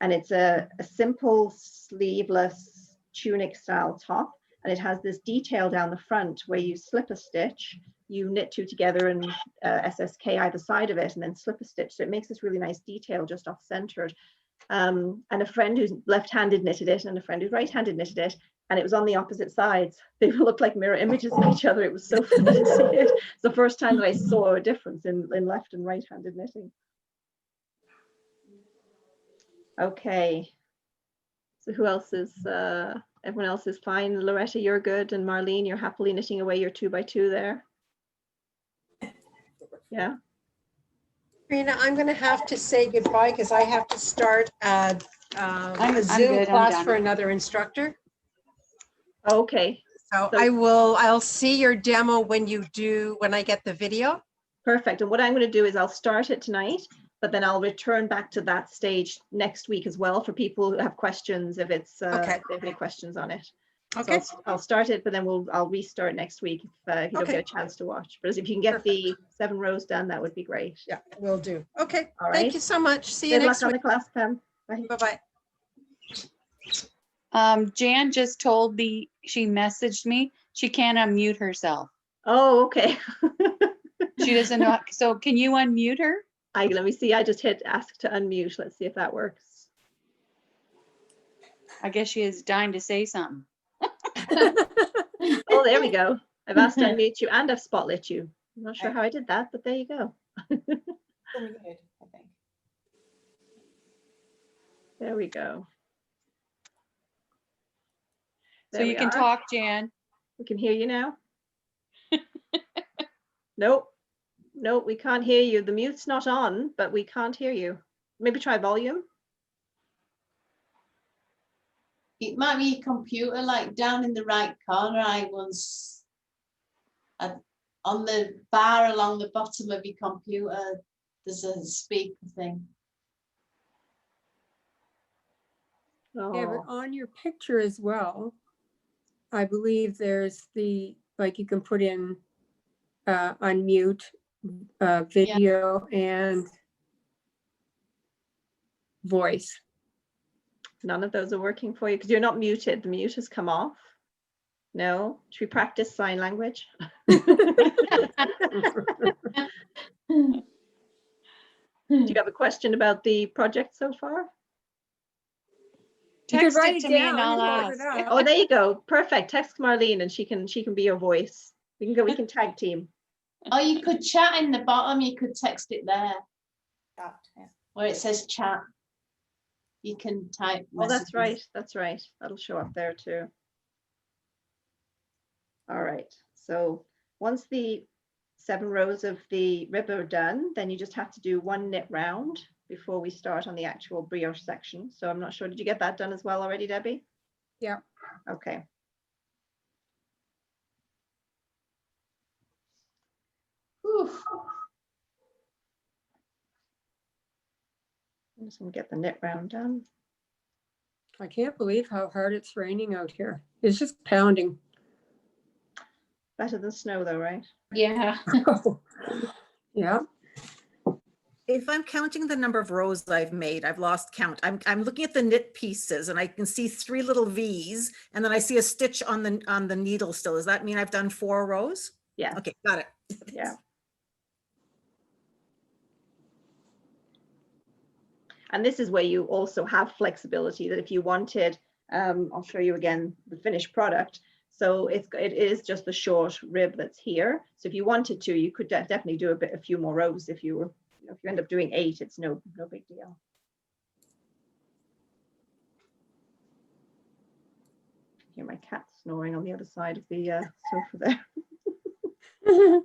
and it's a simple sleeveless tunic style top, and it has this detail down the front where you slip a stitch, you knit 2 together and SSK either side of it, and then slip a stitch. So it makes this really nice detail just off centered. And a friend who's left-handed knitted it, and a friend who's right-handed knitted it, and it was on the opposite sides. They looked like mirror images of each other. It was so funny to see it. It's the first time that I saw a difference in left and right-handed knitting. Okay. So who else is, everyone else is fine. Loretta, you're good. And Marlene, you're happily knitting away your 2x2 there. Yeah. Karina, I'm going to have to say goodbye because I have to start a I'm Zoom good, I'm class done. for another instructor. Okay. So So- I'll see your demo when I get the video. Perfect. And what I'm going to do is I'll start it tonight, but then I'll return back to that stage next week as well for people who have questions, if it's Okay. if they have any questions on it. Okay. So I'll start it, but then I'll restart next week if you don't Okay. get a chance to watch. But if you can get the 7 rows done, that would be great. Yeah, will do. Okay. All Thank right. you so much. See you Good luck next on the week. class, Pam. Bye. Bye-bye. Jan just told me, she messaged me, she can't unmute herself. Oh, okay. She doesn't know, so can you unmute her? Let me see. I just hit ask to unmute. Let's see if that works. I guess she is dying to say something. Oh, there we go. I've asked to unmute you and I've spotlit you. I'm not sure how I did that, but there you go. There we go. So There you we can are. talk, Jan. We can hear you now. Nope. Nope, we can't hear you. The mute's not on, but we can't hear you. Maybe try volume. It might be your computer, like down in the right corner. I once, on the bar along the bottom of your computer, there's a speaker thing. yeah, but Oh, on your picture as well, I believe there's you can put in unmute video and voice. none of those are working for you because you're not muted. The mute has come off. No, should we practice sign language? Do you have a question about the project so far? You could Text write it it to me and down I'll and type ask. it out. Oh, there you go. Perfect. Text Marlene and she can be your voice. We can tag team. Or you could chat in the bottom, you could text it there Yeah. where it says chat. You can type Oh, that's messages. right. That's right. That'll show up there too. All right. So once the 7 rows of the rib are done, then you just have to do 1 knit round before we start on the actual brioche section. So I'm not sure, did you get that done as well already, Debbie? Yeah. Okay. Whew. I'm just gonna get the knit round done. I can't believe how hard it's raining out here. It's just pounding. Better than snow though, right? Yeah. Yeah. If I'm counting the number of rows I've made, I've lost count. I'm looking at the knit pieces and I can see 3 little V's and then I see a stitch on the needle still. Does that mean I've done 4 rows? Yeah. Okay, got it. Yeah. And this is where you also have flexibility that if you wanted, I'll show you again the finished product. So it is just the short rib that's here. So if you wanted to, you could definitely do a few more rows. If you were, if you end up doing 8, it's no big deal. Hear my cat snoring on the other side of the sofa there.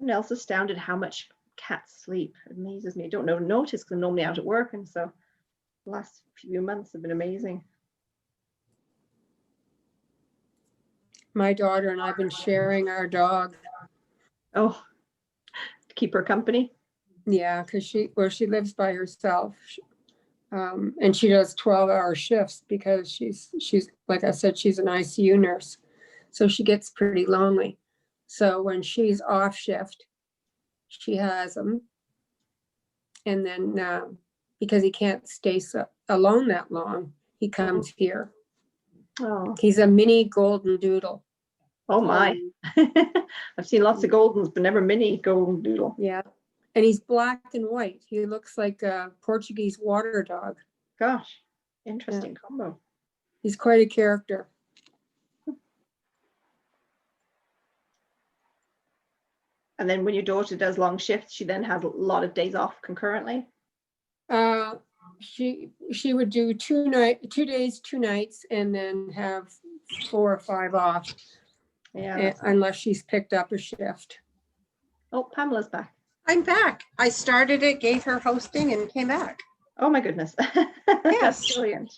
I'm also astounded how much cats sleep. It amazes me. I don't notice because I'm normally out at work, and so the last few months have been amazing. My daughter and I've been sharing our dog. Oh, to keep her company. Yeah, because she lives by herself. And she does 12-hour shifts because she's like I said, she's an ICU nurse. So she gets pretty lonely. So when she's off shift, she has him. And then because he can't stay alone that long, he comes here. Oh, He's a mini golden doodle. oh my. I've seen lots of Goldens, but never mini golden doodle. Yeah. And he's black and white. He looks like a Portuguese water dog. Gosh, interesting combo. He's quite a character. And then when your daughter does long shifts, she then has a lot of days off concurrently. She would do 2 days, 2 nights, and then have 4 or 5 off. Yeah. Unless she's picked up a shift. Oh, Pamela's back. I'm back. I started it, gave her hosting and came back. Oh my goodness. That's brilliant.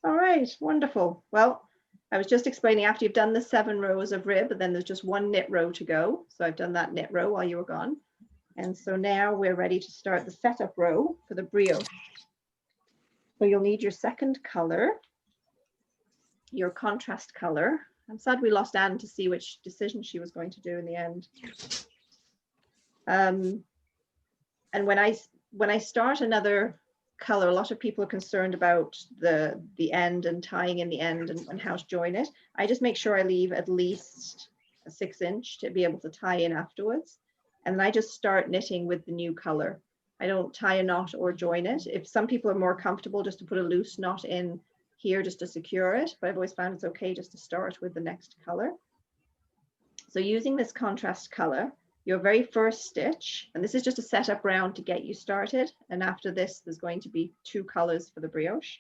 All right, wonderful. Well, I was just explaining after you've done the 7 rows of rib, and then there's just 1 knit row to go. So I've done that knit row while you were gone. And so now we're ready to start the setup row for the brioche. So you'll need your second color, your contrast color. I'm sad we lost Anne to see which decision she was going to do in the end. And when I start another color, a lot of people are concerned about the end and tying in the end and how to join it. I just make sure I leave at least a 6-inch to be able to tie in afterwards. And then I just start knitting with the new color. I don't tie a knot or join it. If some people are more comfortable just to put a loose knot in here just to secure it, but I've always found it's okay just to start with the next color. So using this contrast color, your very first stitch, and this is just a setup round to get you started. And after this, there's going to be 2 colors for the brioche.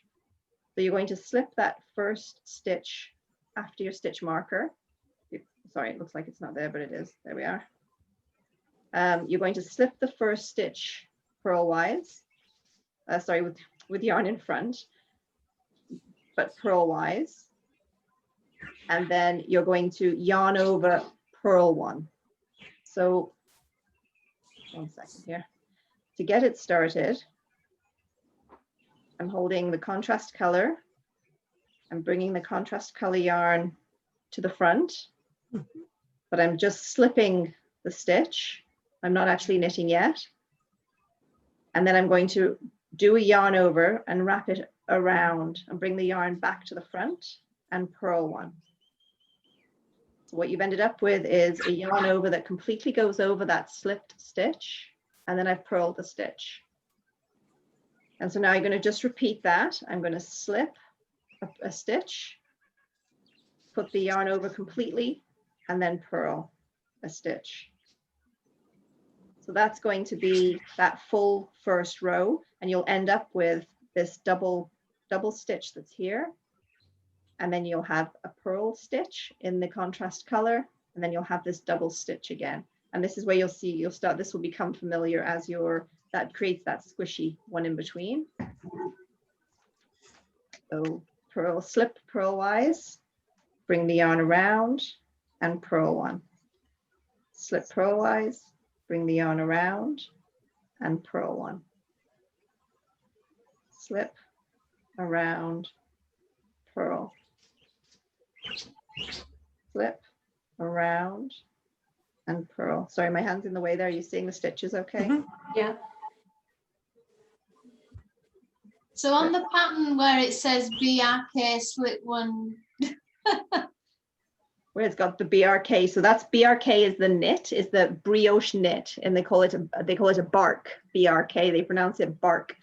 So you're going to slip that first stitch after your stitch marker. Sorry, it looks like it's not there, but it is. There we are. You're going to slip the first stitch purlwise, sorry, with yarn in front, but purlwise. And then you're going to yarn over purl 1. So 1 second here. To get it started, I'm holding the contrast color. I'm bringing the contrast color yarn to the front, but I'm just slipping the stitch. I'm not actually knitting yet. And then I'm going to do a yarn over and wrap it around and bring the yarn back to the front and purl 1. So what you've ended up with is a yarn over that completely goes over that slipped stitch, and then I've purled the stitch. And so now you're going to just repeat that. I'm going to slip a stitch, put the yarn over completely, and then purl a stitch. So that's going to be that full first row, and you'll end up with this double stitch that's here. And then you'll have a purl stitch in the contrast color, and then you'll have this double stitch again. And this is where you'll see, this will become familiar as that creates that squishy one in between. So purl, slip purlwise, bring the yarn around and purl one. Slip purlwise, bring the yarn around and purl one. Slip, around, purl. Slip, around, and purl. Sorry, my hand's in the way there. Are you seeing the stitches okay? Yeah. So on the pattern where it says BRK slip one, Where it's got the BRK, so that's BRK is the knit, is the brioche knit, and they call it a bark, BRK, they pronounce it bark.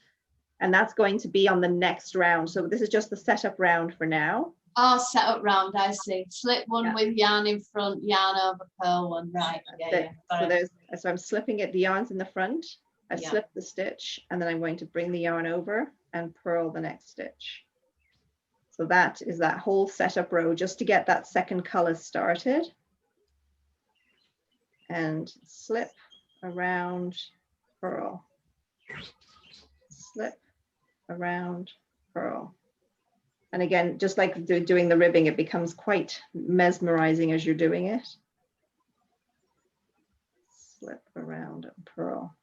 And that's going to be on the next round. So this is just the setup round for now. oh, set up round, I see. Slip one Yeah. with yarn in front, yarn over purl one, right? So I'm slipping it, the yarn's in the front, I Yeah. slip the stitch, and then I'm going to bring the yarn over and purl the next stitch. So that is that whole setup row just to get that second color started. And slip, around, purl. Slip, around, purl. And again, just like doing the ribbing, it becomes quite mesmerizing as you're doing it. Slip, around, and purl.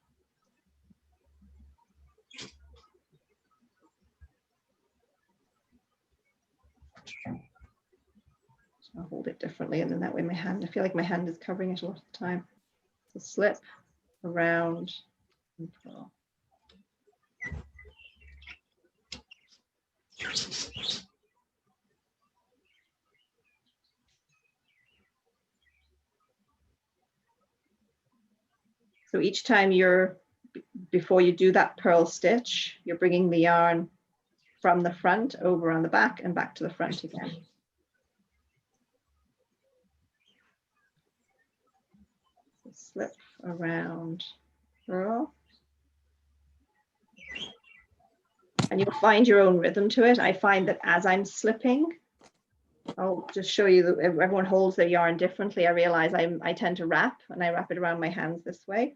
I'll hold it differently, and then that way my hand, I feel like my hand is covering it a lot of the time. So slip, around, and purl. So each time before you do that purl stitch, you're bringing the yarn from the front over on the back and back to the front again. So slip, around, purl. And you'll find your own rhythm to it. I find that as I'm slipping, I'll just show you that everyone holds their yarn differently. I realize I tend to wrap, and I wrap it around my hands this way.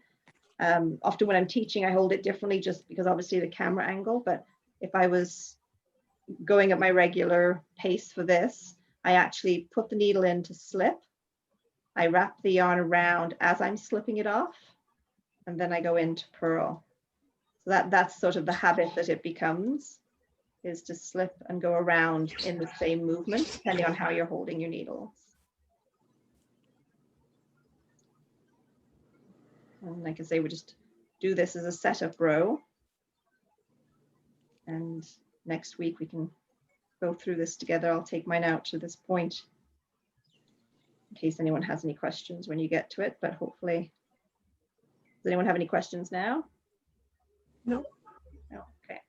Often when I'm teaching, I hold it differently just because obviously the camera angle, but if I was going at my regular pace for this, I actually put the needle in to slip. I wrap the yarn around as I'm slipping it off, and then I go into purl. So that's sort of the habit that it becomes, is to slip and go around in the same movement, depending on how you're holding your needles. And like I say, we just do this as a setup row. And next week we can go through this together. I'll take mine out to this point in case anyone has any questions when you get to it, but hopefully, does anyone have any questions now? No. No, okay.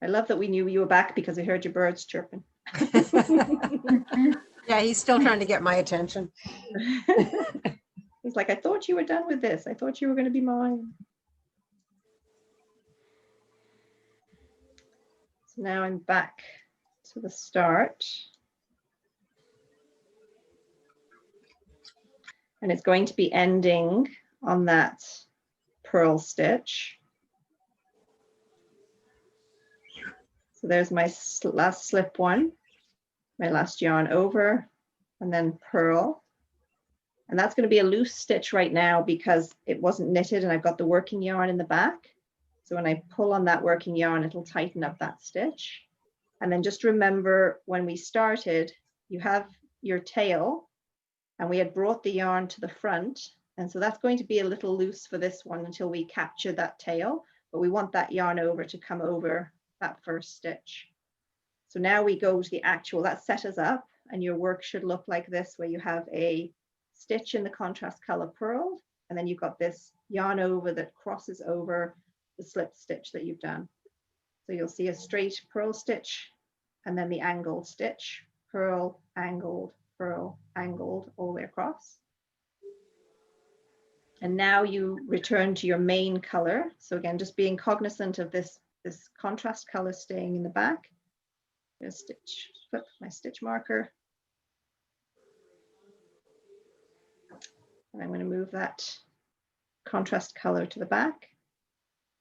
I love that we knew you were back because I heard your birds chirping. Yeah, he's still trying to get my attention. He's like, I thought you were done with this. I thought you were going to be mine. So now I'm back to the start. And it's going to be ending on that purl stitch. So there's my last slip one, my last yarn over, and then purl. And that's going to be a loose stitch right now because it wasn't knitted and I've got the working yarn in the back. So when I pull on that working yarn, it'll tighten up that stitch. And then just remember when we started, you have your tail, and we had brought the yarn to the front. And so that's going to be a little loose for this one until we capture that tail, but we want that yarn over to come over that first stitch. So now we go to the actual, that set us up, and your work should look like this, where you have a stitch in the contrast color purled, and then you've got this yarn over that crosses over the slip stitch that you've done. So you'll see a straight purl stitch and then the angled stitch, purl, angled, all the way across. And now you return to your main color. So again, just being cognizant of this contrast color staying in the back. Just stitch, flip my stitch marker. And I'm going to move that contrast color to the back.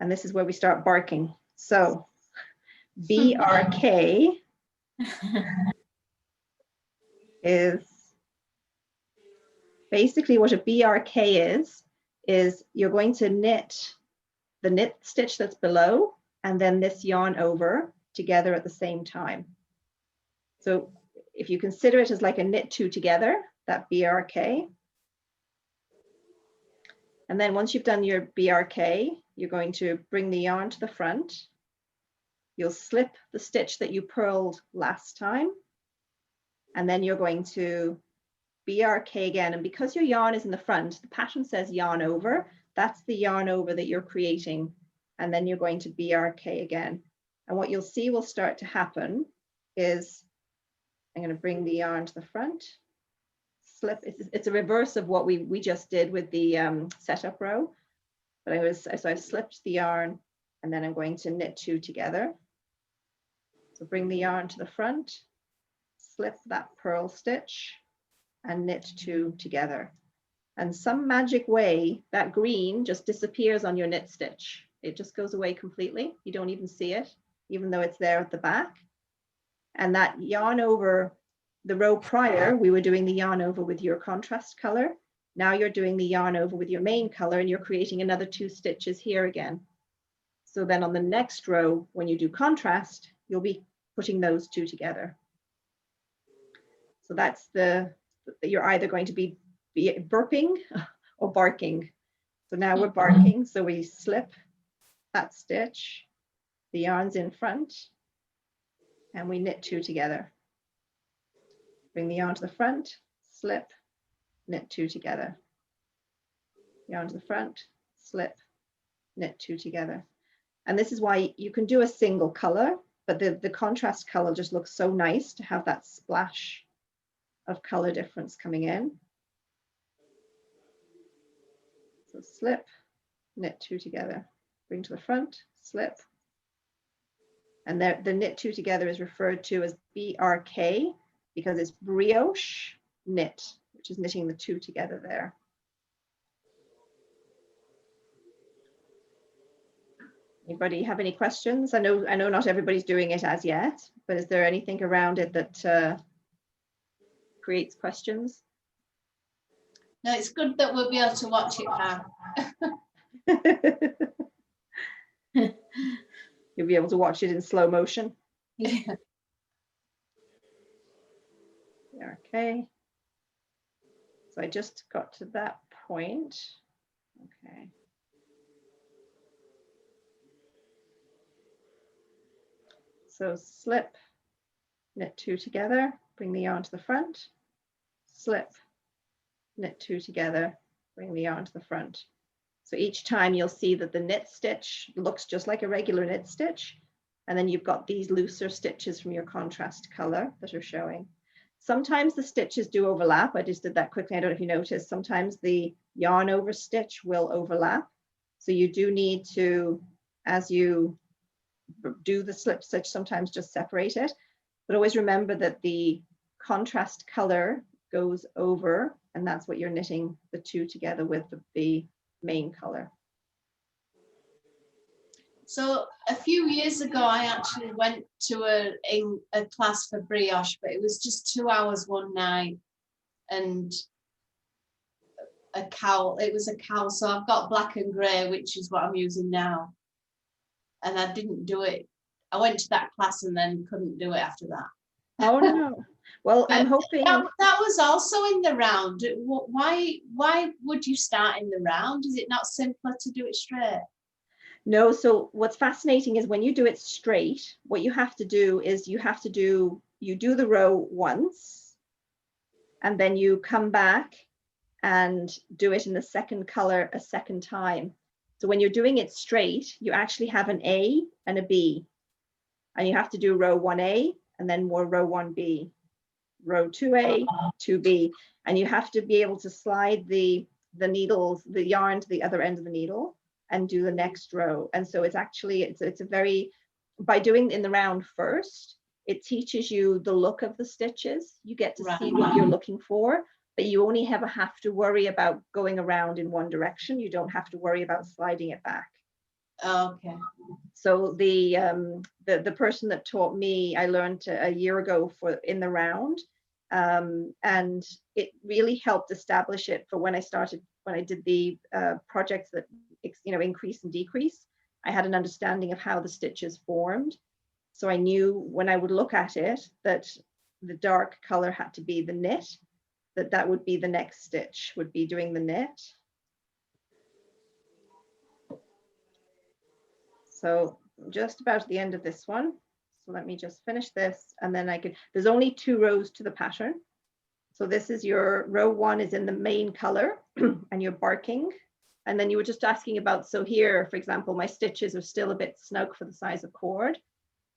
And this is where we start barking. So BRK is basically what a BRK is you're going to knit the knit stitch that's below and then this yarn over together at the same time. So if you consider it as like a knit two together, that BRK. And then once you've done your BRK, you're going to bring the yarn to the front. You'll slip the stitch that you purled last time. And then you're going to BRK again. And because your yarn is in the front, the pattern says yarn over. That's the yarn over that you're creating. And then you're going to BRK again. And what you'll see will start to happen is I'm going to bring the yarn to the front, slip. It's a reverse of what we just did with the setup row. But so I've slipped the yarn and then I'm going to knit two together. So bring the yarn to the front, slip that purl stitch and knit two together. And some magic way, that green just disappears on your knit stitch. It just goes away completely. You don't even see it, even though it's there at the back. And that yarn over, the row prior, we were doing the yarn over with your contrast color. Now you're doing the yarn over with your main color and you're creating another two stitches here again. So then on the next row, when you do contrast, you'll be putting those two together. So that's you're either going to be burping or barking. So now we're barking. So we slip that stitch, the yarn's in front, and we knit two together. Bring the yarn to the front, slip, knit two together. Yarn to the front, slip, knit two together. And this is why you can do a single color, but the contrast color just looks so nice to have that splash of color difference coming in. So slip, knit two together, bring to the front, slip. And the knit two together is referred to as BRK because it's brioche knit, which is knitting the two together there. Anybody have any questions? I know not everybody's doing it as yet, but is there anything around it that creates questions? No, it's good that we'll be able to watch it now. You'll be able to watch it in slow motion. Yeah. Okay. So I just got to that point. Okay. So slip, knit two together, bring the yarn to the front, slip, knit two together, bring the yarn to the front. So each time you'll see that the knit stitch looks just like a regular knit stitch. And then you've got these looser stitches from your contrast color that are showing. Sometimes the stitches do overlap. I just did that quickly. I don't know if you noticed. Sometimes the yarn over stitch will overlap. So you do need to, as you do the slip stitch, sometimes just separate it. But always remember that the contrast color goes over, and that's what you're knitting the two together with the main color. So a few years ago, I actually went to a class for brioche, but it was just 2 hours one night and a cowl. It was a cowl. So I've got black and grey, which is what I'm using now. And I didn't do it. I went to that class and then couldn't do it after that. Oh no. Well, But I'm hoping that was also in the round. Why would you start in the round? Is it not simpler to do it straight? no. So what's fascinating is when you do it straight, what you have to do is you do the row once, and then you come back and do it in the second color a second time. So when you're doing it straight, you actually have an A and a B. and you have to do row 1A and then more row 1B, row 2A, 2B, and you have to be able to slide the needles, the yarn to the other end of the needle and do the next row. And so it's actually, it's a very, by doing in the round first, it teaches you the look of the stitches. You get to see what you're looking for, but you only ever have to worry about going around in one direction. You don't have to worry about sliding it back. Okay. So the person that taught me, I learned a year ago in the round, and it really helped establish it for when I did the projects that increase and decrease. I had an understanding of how the stitches formed. So I knew when I would look at it that the dark color had to be the knit, that would be the next stitch, would be doing the knit. So just about at the end of this one. So let me just finish this, and then there's only 2 rows to the pattern. So this is your row 1 is in the main color and you're barking. And then you were just asking about, so here, for example, my stitches are still a bit snug for the size of cord.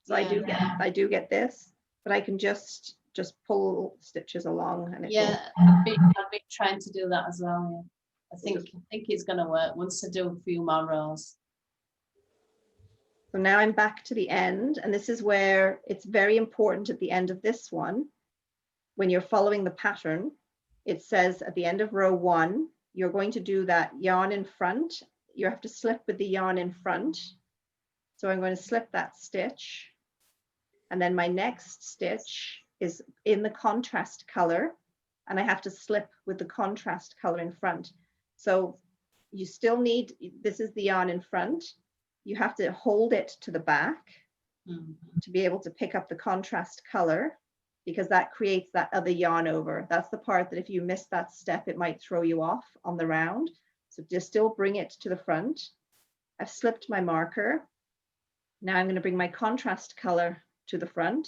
So Yeah. I do get this, but I can just pull stitches along. And I've been trying to do that as well. Yeah. I think it's gonna work once I do a few more rows. So now I'm back to the end, and this is where it's very important at the end of this one, when you're following the pattern, it says at the end of row 1, you're going to do that yarn in front. You have to slip with the yarn in front. So I'm going to slip that stitch. And then my next stitch is in the contrast color, and I have to slip with the contrast color in front. So you still need, this is the yarn in front. You have to hold it to the back to be able to pick up the contrast color, because that creates that other yarn over. That's the part that if you miss that step, it might throw you off on the round. So just still bring it to the front. I've slipped my marker. Now I'm going to bring my contrast color to the front,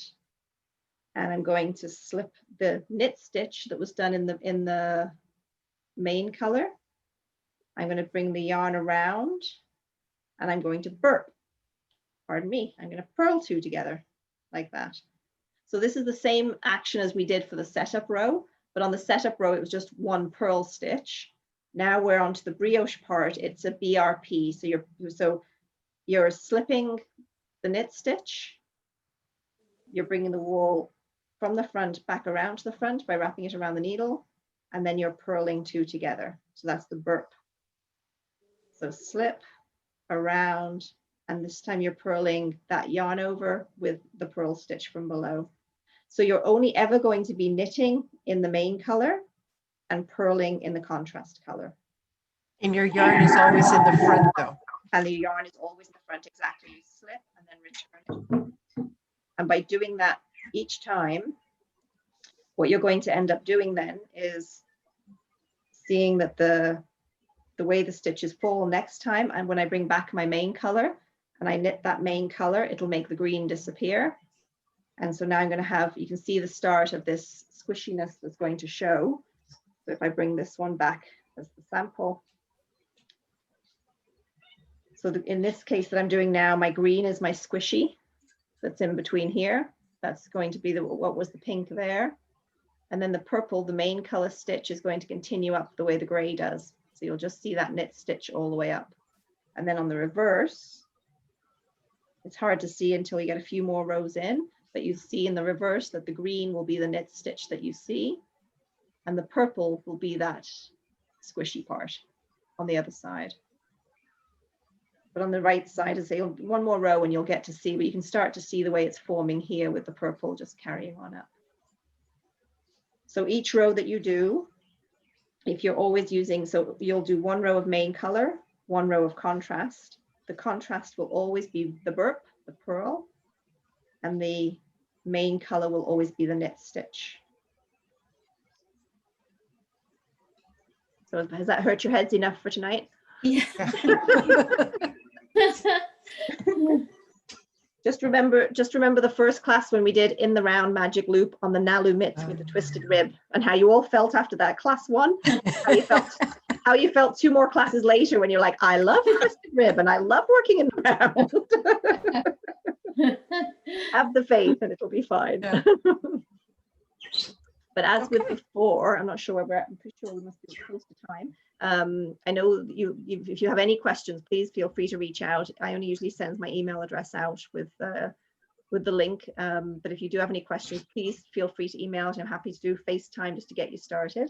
and I'm going to slip the knit stitch that was done in the main color. I'm going to bring the yarn around, and I'm going to burp. Pardon me, I'm going to purl 2 together like that. So this is the same action as we did for the setup row, but on the setup row, it was just 1 purl stitch. Now we're on to the brioche part. It's a BRP. So you're slipping the knit stitch. You're bringing the wool from the front back around to the front by wrapping it around the needle, and then you're purling 2 together. So that's the burp. So slip around, and this time you're purling that yarn over with the purl stitch from below. So you're only ever going to be knitting in the main color and purling in the contrast color. And your yarn is always in the front though. And the yarn is always in the front, exactly. You slip and then return it. And by doing that each time, what you're going to end up doing then is seeing that the way the stitches fall next time, and when I bring back my main color and I knit that main color, it'll make the green disappear. And so now I'm going to have, you can see the start of this squishiness that's going to show. So if I bring this one back as the sample. So in this case that I'm doing now, my green is my squishy that's in between here. That's going to be what was the pink there. And then the purple, the main color stitch, is going to continue up the way the gray does. So you'll just see that knit stitch all the way up. And then on the reverse, it's hard to see until you get a few more rows in, but you see in the reverse that the green will be the knit stitch that you see, and the purple will be that squishy part on the other side. But on the right side, is one more row and you'll get to see, but you can start to see the way it's forming here with the purple just carrying on up. So each row that you do, if you're always using, so you'll do 1 row of main color, 1 row of contrast. The contrast will always be the burp, the purl, and the main color will always be the knit stitch. So has that hurt your heads enough for tonight? Yeah. Just remember the first class when we did in the round magic loop on the Nalu mitts with the twisted rib, and how you all felt after that class 1, how you felt 2 more classes later when you're like, I love twisted rib and I love working in the round. Have the faith and it'll be fine. Yeah. But as with Okay. before, I'm not sure where we're at. I'm pretty sure we must be close to time. I know if you have any questions, please feel free to reach out. I only usually send my email address out with the link. But if you do have any questions, please feel free to email it. I'm happy to do FaceTime just to get you started.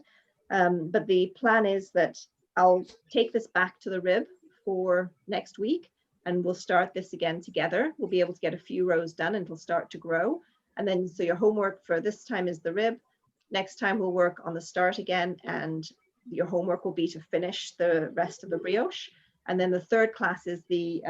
But the plan is that I'll take this back to the rib for next week, and we'll start this again together. We'll be able to get a few rows done and it'll start to grow. And then, so your homework for this time is the rib. Next time we'll work on the start again, and your homework will be to finish the rest of the brioche. And then the third class is the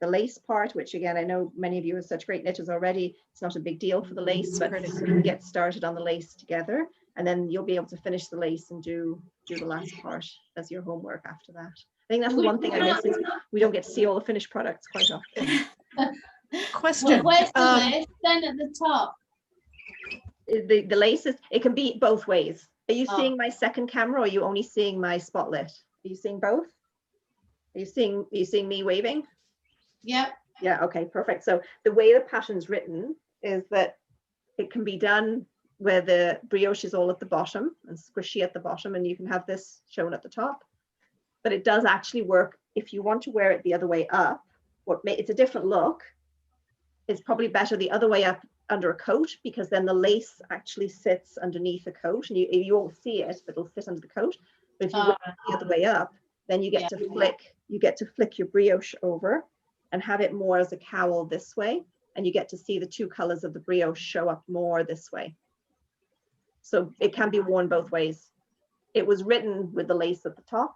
lace part, which again, I know many of you are such great knitters already. It's not a big deal for the lace, but we can get started on the lace together. And then you'll be able to finish the lace and do the last part as your homework after that. I think that's the one thing I miss is we don't get to see all the finished products quite often. Question. Where's the lace then at the top? The laces, it can be both ways. Are you Oh. seeing my second camera, or are you only seeing my spotlight? Are you seeing both? Are you seeing me waving? Yep. Yeah, okay, perfect. So the way the pattern's written is that it can be done where the brioche is all at the bottom and squishy at the bottom, and you can have this shown at the top. But it does actually work if you want to wear it the other way up. It's a different look. It's probably better the other way up under a coat, because then the lace actually sits underneath the coat, and you won't see it, but it'll sit under the coat. But if you wear it the other way up, then you get to flick your brioche over and have it more as a cowl this way, and you get to see the two colors of the brioche show up more this way. So it can be worn both ways. It was written with the lace at the top,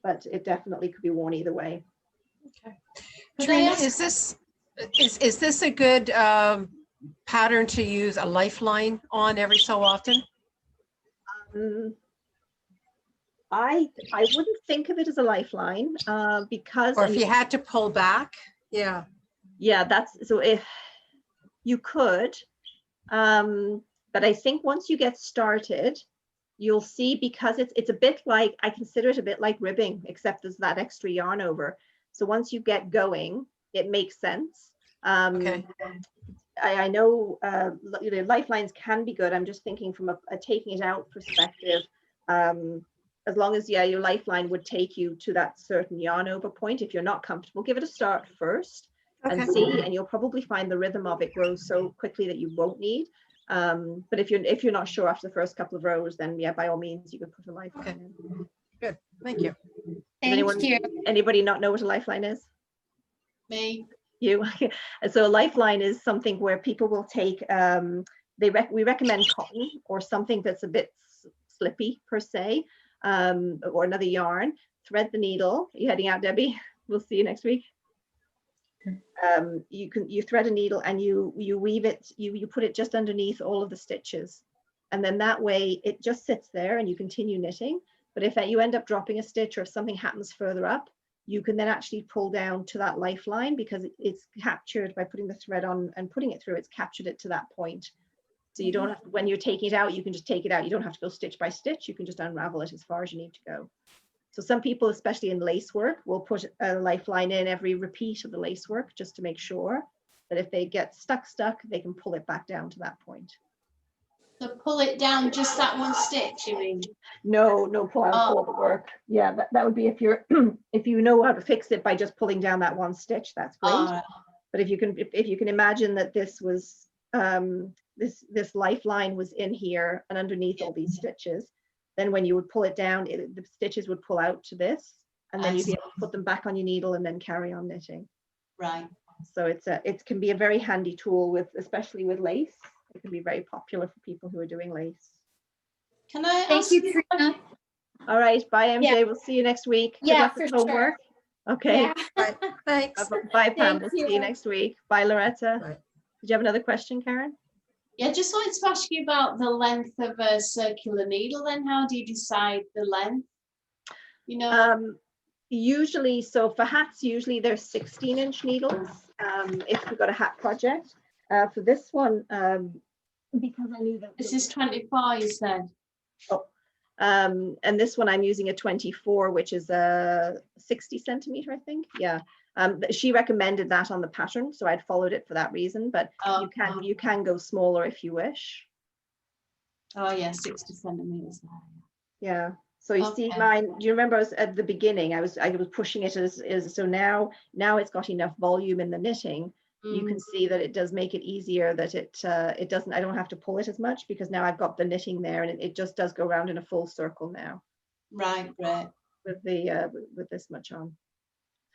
but it definitely could be worn either way. Okay. Trina, is this a good pattern to use a lifeline on every so often? I wouldn't think of it as a lifeline because, Or if you had to pull back? Yeah. yeah, that's so if you could, but I think once you get started, you'll see, because it's a bit like, I consider it a bit like ribbing, except there's that extra yarn over. So once you get going, it makes sense. Okay. I know, you know, lifelines can be good. I'm just thinking from a taking it out perspective. As long as, yeah, your lifeline would take you to that certain yarn over point. If you're not comfortable, give it a start first and Okay. see, and you'll probably find the rhythm of it grows so quickly that you won't need. But if you're not sure after the first couple of rows, then yeah, by all means, you can put a lifeline in. Good. Thank you. Thank you. Anybody not know what a lifeline is? Me. You. And so a lifeline is something where people will take, we recommend cotton or something that's a bit slippy per se, or another yarn, thread the needle. Are you heading out, Debbie? We'll see you next week. You thread a needle and you weave it, you put it just underneath all of the stitches. And then that way it just sits there and you continue knitting. But if you end up dropping a stitch or if something happens further up, you can then actually pull down to that lifeline, because it's captured by putting the thread on and putting it through, it's captured it to that point. So you don't have to, when you're taking it out, you can just take it out. You don't have to go stitch by stitch. You can just unravel it as far as you need to go. So some people, especially in lace work, will put a lifeline in every repeat of the lace work just to make sure that if they get stuck, they can pull it back down to that point. So pull it down just that one stitch, you mean? No, pull out all the work. Yeah, that would be if you're if you know how to fix it by just pulling down that one stitch, that's great. But if you can imagine that this was this lifeline was in here and underneath all these stitches, then when you would pull it down, the stitches would pull out to this, and then you'd be able to put them back on your needle and then carry on knitting. Right. So it can be a very handy tool especially with lace. It can be very popular for people who are doing lace. Can I Thank ask you, you Trina. All right, bye MJ. Yeah. We'll see you next week. Good Yeah, luck with for sure. homework. Okay. Yeah. Thanks. Bye Pam. Thank We'll see you you. next week. Bye Loretta. Bye. Did you have another question, Karen? Yeah, just wanted to ask you about the length of a circular needle. Then how do you decide the length? You know, Usually, so for hats, usually they're 16-inch needles. If we've got a hat project, for this one, because I knew that this is 24, you said. and this one I'm using a 24, which is a 60 centimeter, I think. Yeah. She recommended that on the pattern, so I'd followed it for that reason, but Okay. you can go smaller if you wish. Oh yeah, 60 centimeters. Yeah. So you see Okay. mine, do you remember I was at the beginning, I was pushing it as so now it's got enough volume in the knitting. You can see that it does make it easier, that it doesn't, I don't have to pull it as much because now I've got the knitting there, and it just does go around in a full circle now Right, great. with the with this much on.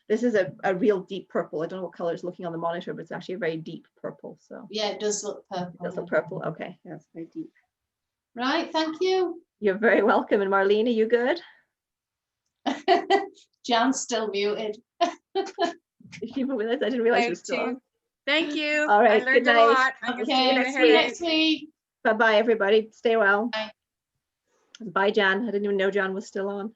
This is a real deep purple. I don't know what color it's looking on the monitor, but it's actually a very deep purple. So Yeah, it does look it does look purple. purple. Okay, that's very deep. Right, thank you. You're very welcome. And Marlene, are you good? Jan's still muted. Is she even with us? I didn't realize she was still on. Thank you. All right, I learned good a night. lot. I can Okay, next see you week. next week. Bye-bye, everybody. Stay well. Bye. Bye, Jan. I didn't even know Jan was still on.